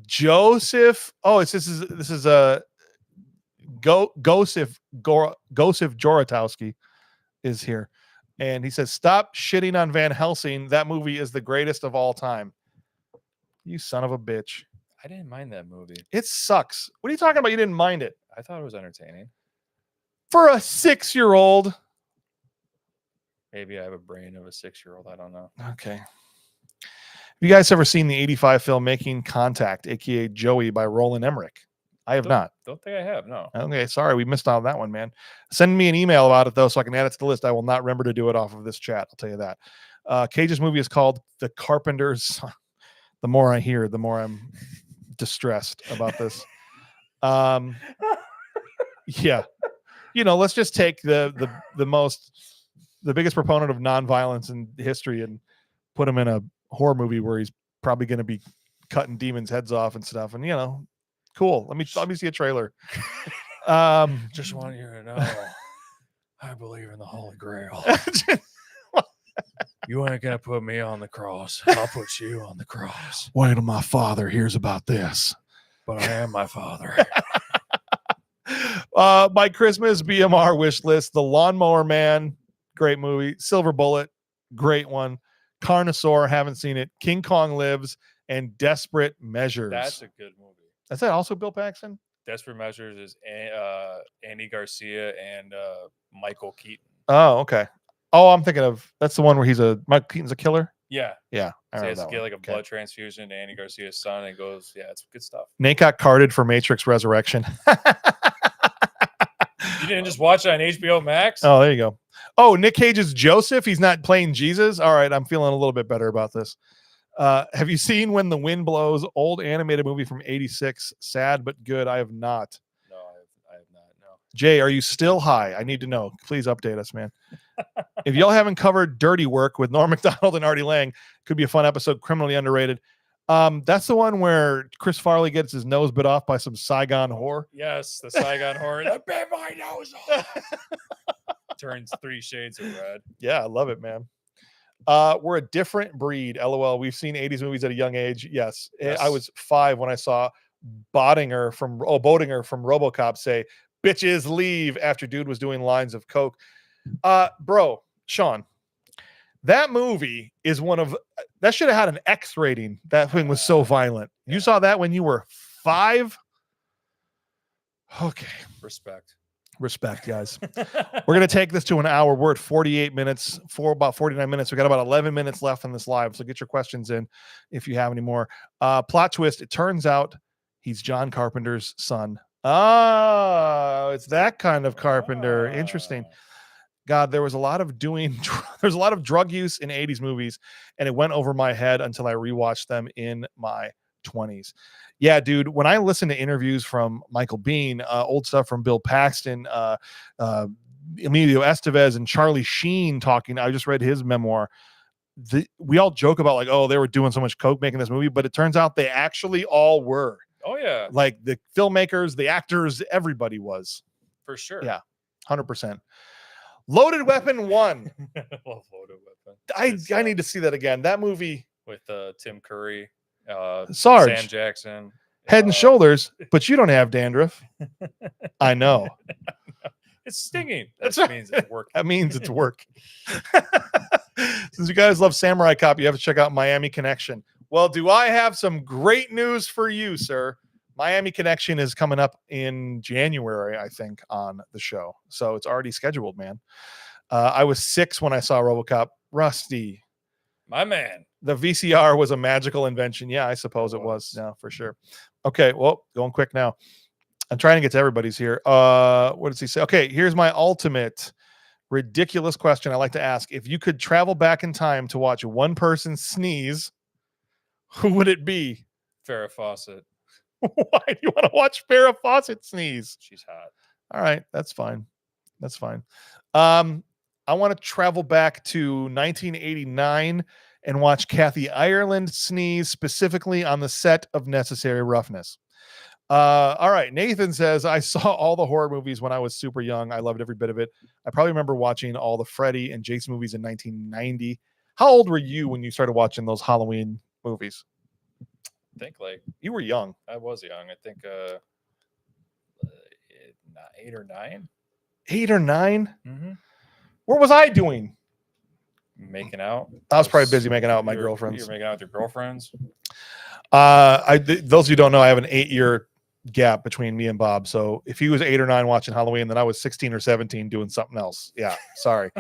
A: Joseph. Oh, this is a Gosif Joratowski is here. And he says, stop shitting on Van Helsing. That movie is the greatest of all time. You son of a bitch.
B: I didn't mind that movie.
A: It sucks. What are you talking about? You didn't mind it.
B: I thought it was entertaining.
A: For a 6-year-old.
B: Maybe I have a brain of a 6-year-old. I don't know.
A: Okay. Have you guys ever seen the 85 film Making Contact, aka Joey by Roland Emmerich? I have not.
B: Don't think I have. No.
A: Okay, sorry, we missed out on that one, man. Send me an email about it though, so I can add it to the list. I will not remember to do it off of this chat. I'll tell you that. Cage's movie is called The Carpenters. The more I hear, the more I'm distressed about this. Yeah, let's just take the biggest proponent of nonviolence in history and put him in a horror movie where he's probably going to be cutting demons' heads off and stuff, and cool. Let me see a trailer.
B: Just want you to know, I believe in the Holy Grail. You ain't gonna put me on the cross. I'll put you on the cross.
A: Wait till my father hears about this.
B: But I am my father.
A: My Christmas BMR wish list: The Lawnmower Man, great movie. Silver Bullet, great one. Carnosaur, haven't seen it. King Kong Lives and Desperate Measures.
B: That's a good movie.
A: Is that also Bill Paxton?
B: Desperate Measures is Andy Garcia and Michael Keaton.
A: Oh, okay. Oh, I'm thinking of that's the one where Mike Keaton's a killer.
B: Yeah.
A: Yeah, I
B: So he
A: remember
B: has to
A: that
B: get
A: one.
B: like a
A: Okay.
B: blood transfusion to Andy Garcia's son, and it goes, yeah, it's good stuff.
A: Nate got carded for Matrix Resurrection.
B: You didn't just watch it on HBO Max?
A: Oh, there you go. Oh, Nick Cage is Joseph. He's not playing Jesus. All right, I'm feeling a little bit better about this. Have you seen When the Wind Blows? Old animated movie from '86. Sad but good. I have not.
B: No, I have not. No.
A: Jay, are you still high? I need to know. Please update us, man. If y'all haven't covered Dirty Work with Norm Macdonald and Artie Lang, could be a fun episode. Criminally underrated. That's the one where Chris Farley gets his nose bit off by some Saigon whore.
B: Yes, the Saigon horror. I bit my nose off. Turns 3 shades of red.
A: Yeah, I love it, man. We're a different breed. LOL. We've seen 80s movies at a young age. Yes.
B: Yes.
A: I was 5 when I saw Bodinger from RoboCop say, "Bitches leave," after dude was doing lines of coke. Bro, Sean, that movie is that should have had an X rating. That thing was so violent. You saw that when you were 5? Okay. Respect, guys. We're going to take this to an hour. We're at 48 minutes, about 49 minutes. We got about 11 minutes left on this live. So get your questions in if you have any more. Plot twist. It turns out he's John Carpenter's son. Oh, it's that kind of Carpenter. Interesting. God, there was a lot of drug use in 80s movies, and it went over my head until I rewatched them in my 20s. Yeah, dude, when I listen to interviews from Michael Biehn, old stuff from Bill Paxton, Emilio Estevez, and Charlie Sheen talking, I just read his memoir. We all joke about like, oh, they were doing so much coke making this movie, but it turns out they actually all were.
B: Oh, yeah.
A: Like the filmmakers, the actors, everybody was.
B: For sure.
A: Yeah. 100%. Loaded Weapon 1.
B: Love Loaded Weapon.
A: I need to see that again. That movie.
B: With Tim Curry,
A: Sarge.
B: Sam Jackson.
A: Head and Shoulders, but you don't have dandruff. I know.
B: It's stinging.
A: That's
B: That
A: right.
B: means it's working.
A: That means it's work. Since you guys love Samurai Cop, you have to check out Miami Connection. Well, do I have some great news for you, sir? Miami Connection is coming up in January, I think, on the show. So it's already scheduled, man. I was 6 when I saw RoboCop. Rusty,
B: My man.
A: the VCR was a magical invention. Yeah, I suppose it was. No, for sure. Okay, well, going quick now. I'm trying to get to everybody's here. What does he say? Okay, here's my ultimate ridiculous question I like to ask. If you could travel back in time to watch one person sneeze, who would it be?
B: Farrah Fawcett.
A: Why do you want to watch Farrah Fawcett sneeze?
B: She's hot.
A: All right, that's fine. That's fine. I want to travel back to 1989 and watch Kathy Ireland sneeze, specifically on the set of Necessary Roughness. All right. Nathan says, I saw all the horror movies when I was super young. I loved every bit of it. I probably remember watching all the Freddy and Jason movies in 1990. How old were you when you started watching those Halloween movies?
B: I think like
A: You were young.
B: I was young. I think 8 or 9.
A: 8 or 9?
B: Mm-hmm.
A: What was I doing?
B: Making out.
A: I was probably busy making out with my
B: You were
A: girlfriends.
B: making out with your girlfriends.
A: Those of you who don't know, I have an 8-year gap between me and Bob. So if he was 8 or 9 watching Halloween, then I was 16 or 17 doing something else. Yeah, sorry.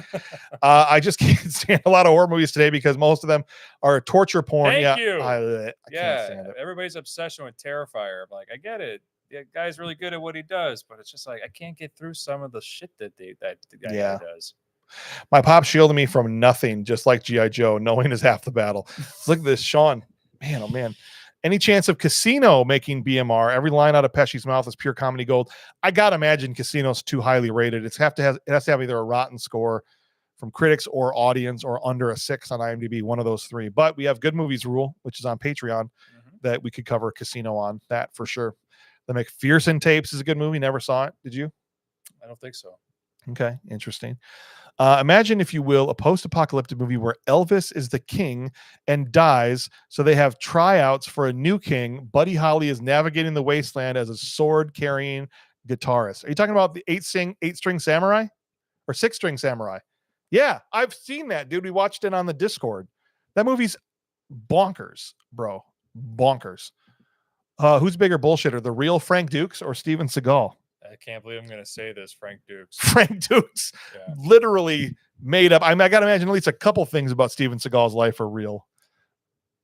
A: I just can't stand a lot of horror movies today because most of them are torture porn.
B: Thank
A: yeah,
B: you.
A: I can't stand
B: Yeah,
A: it.
B: everybody's obsession with Terrifier. I'm like, I get it. The guy's really good at what he does, but it's just like I can't get through some of the shit that the guy
A: Yeah.
B: does.
A: My pop shielded me from nothing, just like G.I. Joe. Knowing is half the battle. Look at this, Sean. Man, oh man. Any chance of Casino making BMR? Every line out of Pesci's mouth is pure comedy gold. I gotta imagine Casino's too highly rated. It has to have either a rotten score from critics or audience, or under a 6 on IMDb. One of those 3. But we have Good Movies Rule, which is on Patreon, that we could cover Casino on. That for sure. The McPherson Tapes is a good movie. Never saw it. Did you?
B: I don't think so.
A: Okay, interesting. Imagine, if you will, a post-apocalyptic movie where Elvis is the king and dies, so they have tryouts for a new king. Buddy Holly is navigating the wasteland as a sword-carrying guitarist. Are you talking about the 8-string samurai or 6-string samurai? Yeah, I've seen that, dude. We watched it on the Discord. That movie's bonkers, bro. Bonkers. Who's bigger bullshitter, the real Frank Dukes or Steven Seagal?
B: I can't believe I'm going to say this, Frank Dukes.
A: Frank Dukes
B: Yeah.
A: literally made up. I got to imagine at least a couple things about Steven Seagal's life are real.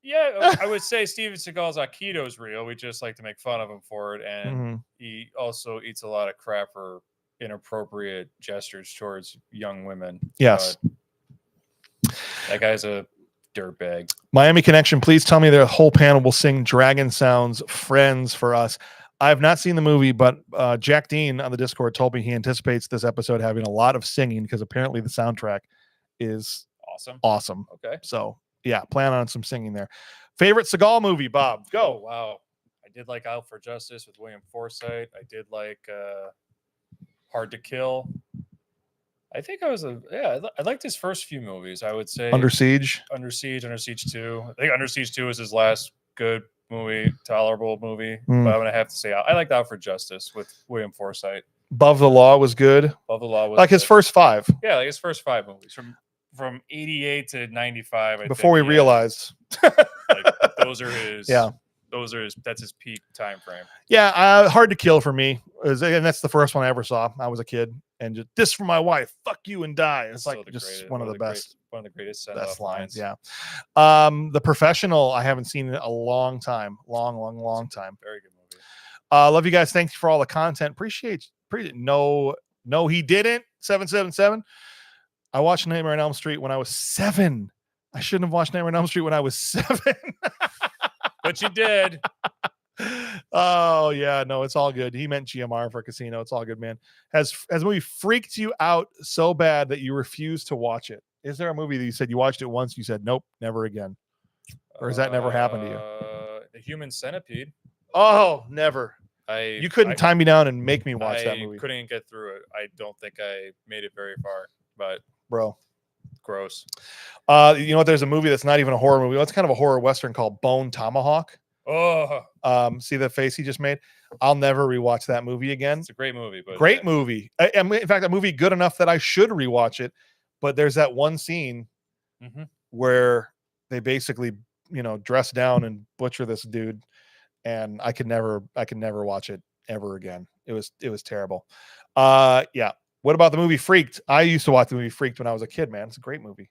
B: Yeah, I would say Steven Seagal's Aikido's real. We just like to make fun of him for it. And
A: Mhm.
B: he also eats a lot of crap for inappropriate gestures towards young women.
A: Yes.
B: But that guy's a dirtbag.
A: Miami Connection, please tell me their whole panel will sing Dragon Sounds Friends for us. I have not seen the movie, but Jack Dean on the Discord told me he anticipates this episode having a lot of singing because apparently the soundtrack is
B: Awesome.
A: awesome.
B: Okay.
A: So yeah, plan on some singing there. Favorite Seagal movie, Bob?
B: Oh,
A: Go.
B: wow. I did like Out for Justice with William Forsythe. I did like Hard to Kill. I think I liked his first few movies. I would say
A: Under Siege.
B: Under Siege 2. I think Under Siege 2 was his last good movie, tolerable movie.
A: Mm.
B: But I'm gonna have to say I liked Out for Justice with William Forsythe.
A: Above the Law was good.
B: Above the Law was
A: Like his
B: good.
A: first 5
B: like his first 5 movies from 88 to 95.
A: before we realized.
B: like, those are his.
A: Yeah.
B: That's his peak time frame.
A: Yeah, Hard to Kill for me. And that's the first one I ever saw. I was a kid. And just, this for my wife, fuck you and die. It's
B: Still
A: like
B: the
A: just
B: greatest-
A: one of the best.
B: One of the greatest
A: Best
B: send-off
A: lines. Yeah. The Professional, I haven't seen in a long time. Long time.
B: Very good movie.
A: Love you guys. Thank you for all the content. Appreciate no, he didn't. 777. I watched Nightmare on Elm Street when I was 7. I shouldn't have watched Nightmare on Elm Street when I was 7.
B: But you did.
A: Oh yeah, no, it's all good. He meant GMR for Casino. It's all good, man. Has the movie freaked you out so bad that you refuse to watch it? Is there a movie that you said you watched it once, you said nope, never again? Or has that never happened to you?
B: The Human Centipede.
A: Oh, never. You couldn't tie me down and make me watch that
B: I
A: movie,
B: couldn't get through it. I don't think I made it very far, but
A: bro.
B: gross.
A: You know what? There's a movie that's not even a horror movie. It's kind of a horror western called Bone Tomahawk.
B: Oh,
A: See the face he just made? I'll never rewatch that movie again.
B: it's a great movie, but
A: Great movie. I mean, in fact, a movie good enough that I should rewatch it. But there's that one scene
B: Mhm.
A: where they basically, dress down and butcher this dude, and I could never watch it ever again. It was terrible. Yeah. What about the movie Freaked? I used to watch the movie Freaked when I was a kid, man. It's a great movie.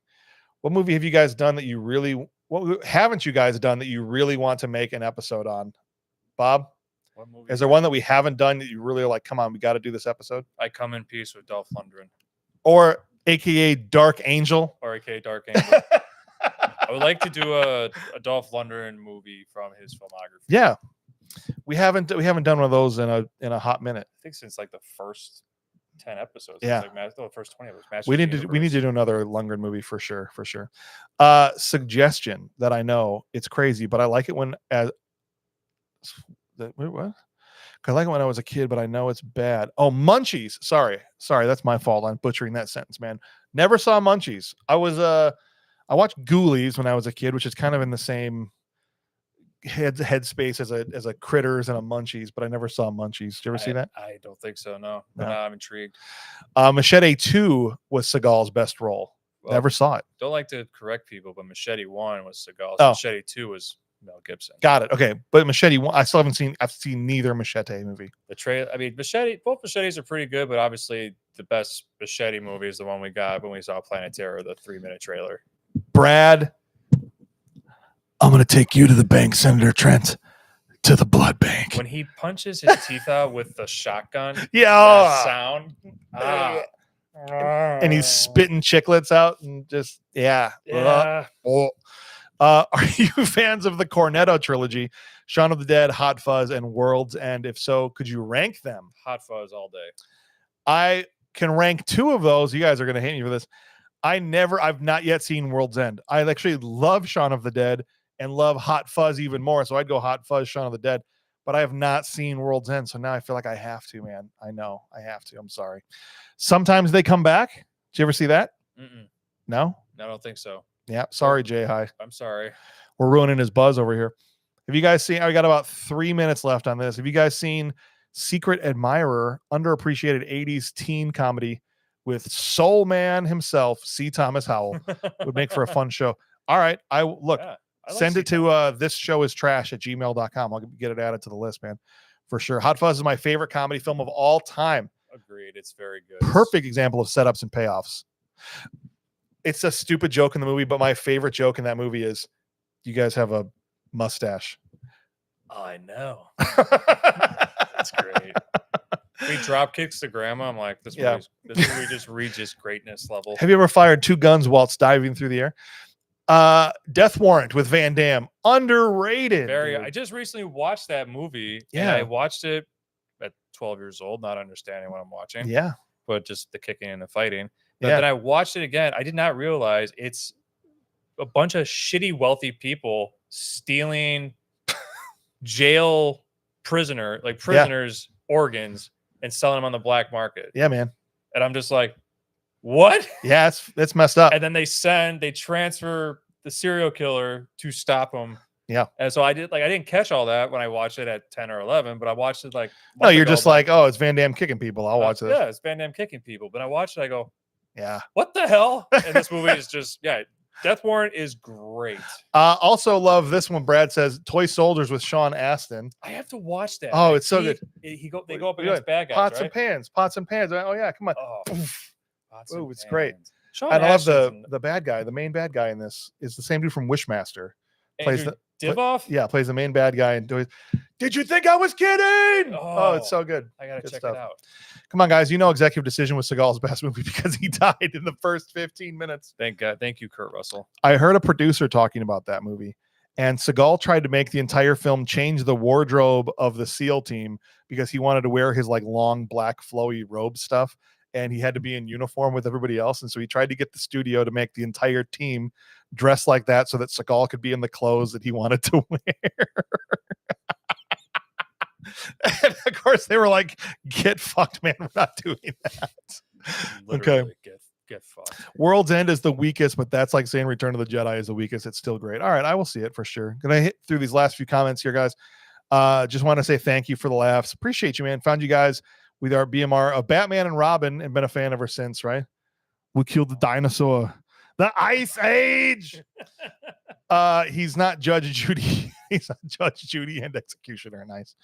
A: What movie have you guys done that you really what haven't you guys done that you really want to make an episode on? Bob,
B: What movie
A: is there one that we haven't done that you really are like, come on, we got to do this episode?
B: I Come in Peace with Dolph Lundgren,
A: Or AKA Dark Angel?
B: or AK Dark Angel. I would like to do a Dolph Lundgren movie from his filmography.
A: Yeah. We haven't done one of those in a hot minute.
B: I think since like the first 10 episodes.
A: Yeah.
B: The first 20 of those.
A: We need to do another Lundgren movie for sure. Suggestion that I know it's crazy, but I like it when wait, what? 'Cause I like it when I was a kid, but I know it's bad. Oh, Munchies. Sorry, that's my fault. I'm butchering that sentence, man. Never saw Munchies. I watched Ghoulies when I was a kid, which is kind of in the same headspace as a Critters and a Munchies, but I never saw Munchies. Did you ever see that?
B: I don't think so. No. But
A: No.
B: now I'm intrigued.
A: Machete 2 was Seagal's best role.
B: Well,
A: Never saw it.
B: Don't like to correct people, but Machete 1 was Seagal.
A: Oh.
B: Machete 2 was Mel Gibson.
A: Got it. Okay, but Machete 1, I still haven't seen. I've seen neither Machete movie.
B: The trailer. I mean, both Machetes are pretty good, but obviously the best Machete movie is the one we got when we saw Planet Terror, the 3-minute trailer.
A: Brad, I'm gonna take you to the bank, Senator Trent, to the blood bank.
B: When he punches his teeth out with the shotgun,
A: Yeah,
B: that sound.
A: and he's spitting chiclets out and just
B: Yeah.
A: Are you fans of the Cornetto trilogy, Shaun of the Dead, Hot Fuzz, and World's End? If so, could you rank them?
B: Hot Fuzz all day.
A: I can rank 2 of those. You guys are gonna hate me for this. I've not yet seen World's End. I actually love Shaun of the Dead and love Hot Fuzz even more. So I'd go Hot Fuzz, Shaun of the Dead, but I have not seen World's End. So now I feel like I have to, man. I know I have to. I'm sorry. Sometimes they come back. Did you ever see that?
B: Mm-mm.
A: No?
B: I don't think so.
A: Yeah. Sorry, Jay High.
B: I'm sorry.
A: We're ruining his buzz over here. Have you guys seen? I got about 3 minutes left on this. Have you guys seen Secret Admirer, underappreciated 80s teen comedy with Soul Man himself, C. Thomas Howell? Would make for a fun show. All right. I like send it to thisshowIstrash@gmail.com. I'll get it added to the list, man. For sure. Hot Fuzz is my favorite comedy film of all time.
B: Agreed. It's very good.
A: Perfect example of setups and payoffs. It's a stupid joke in the movie, but my favorite joke in that movie is you guys have a mustache.
B: I know. That's great. He drop kicks the grandma. I'm like, this movie just reaches greatness level.
A: Have you ever fired 2 guns whilst diving through the air? Death Warrant with Van Damme. Underrated.
B: Very.
A: dude.
B: I just recently watched that movie.
A: Yeah.
B: And I watched it at 12 years old, not understanding what I'm watching.
A: Yeah.
B: But just the kicking and the fighting. But
A: Yeah.
B: then I watched it again. I did not realize it's a bunch of shitty, wealthy people stealing jail prisoners' organs and selling them on the black market.
A: Yeah, man.
B: And I'm just like, what?
A: Yeah, it's messed up.
B: And then they transfer the serial killer to stop him.
A: Yeah.
B: And so I didn't catch all that when I watched it at 10 or 11, but I watched it like. a
A: No,
B: month
A: you're
B: ago,
A: just
B: but-
A: like, oh, it's Van Damme kicking people. I'll watch this.
B: Yeah, it's Van Damme kicking people. But I watched it, I go,
A: Yeah.
B: what the hell? And this movie is just, Death Warrant is great.
A: Also love this one. Brad says Toy Soldiers with Sean Astin.
B: I have to watch that.
A: Oh,
B: Like,
A: it's so good.
B: They go up
A: What are you
B: against bad guys,
A: Pots
B: right?
A: and pans. Oh yeah, come on.
B: Oh, pots
A: Ooh,
B: and
A: it's great.
B: pans. Sean
A: And I love
B: Astin's
A: the bad guy. The main bad guy in this is the same dude from Wishmaster. plays
B: Andrew Divoff.
A: Yeah, plays the main bad guy. And did you think I was kidding? Oh, it's so good.
B: I gotta
A: Good
B: check
A: stuff.
B: it out.
A: Come on, guys. You know Executive Decision was Seagal's best movie because he died in the first 15 minutes.
B: Thank God. Thank you, Kurt Russell.
A: I heard a producer talking about that movie, and Seagal tried to make the entire film change the wardrobe of the SEAL team because he wanted to wear his like long black flowy robe stuff, and he had to be in uniform with everybody else. And so he tried to get the studio to make the entire team dress like that so that Seagal could be in the clothes that he wanted to wear. And of course, they were like, "Get fucked, man! We're not doing that." Okay.
B: Literally, Get fucked.
A: World's End is the weakest, but that's like saying Return of the Jedi is the weakest. It's still great. All right, I will see it for sure. Gonna hit through these last few comments here, guys. Just want to say thank you for the laughs. Appreciate you, man. Found you guys with our BMR of Batman and Robin and been a fan ever since, right? We killed the dinosaur. The Ice Age. He's not Judge Judy. He's not Judge Judy and Executioner. Nice.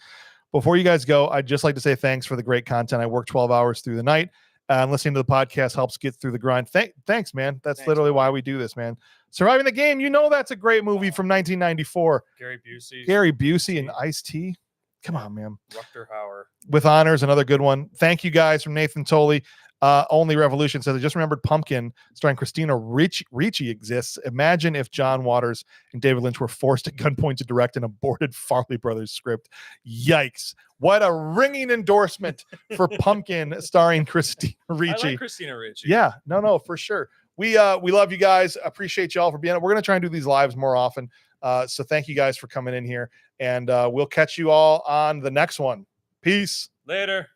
A: Before you guys go, I'd just like to say thanks for the great content. I work 12 hours through the night. And listening to the podcast helps get through the grind. Thanks, man. That's literally why we do this, man. Surviving the Game. You know that's a great movie from 1994.
B: Gary Busey.
A: Gary Busey and Ice-T. Come on, man.
B: Rutger Hauer.
A: With Honors, another good one. Thank you guys from Nathan Tolley. Only Revolution says, I just remembered Pumpkin starring Christina Ricci exists. Imagine if John Waters and David Lynch were forced at gunpoint to direct an aborted Farley Brothers script. Yikes. What a ringing endorsement for Pumpkin starring Christina Ricci.
B: I like Christina Ricci.
A: Yeah, no, for sure. We love you guys. Appreciate y'all for being. We're gonna try and do these lives more often. So thank you guys for coming in here, and we'll catch you all on the next one. Peace.
B: Later.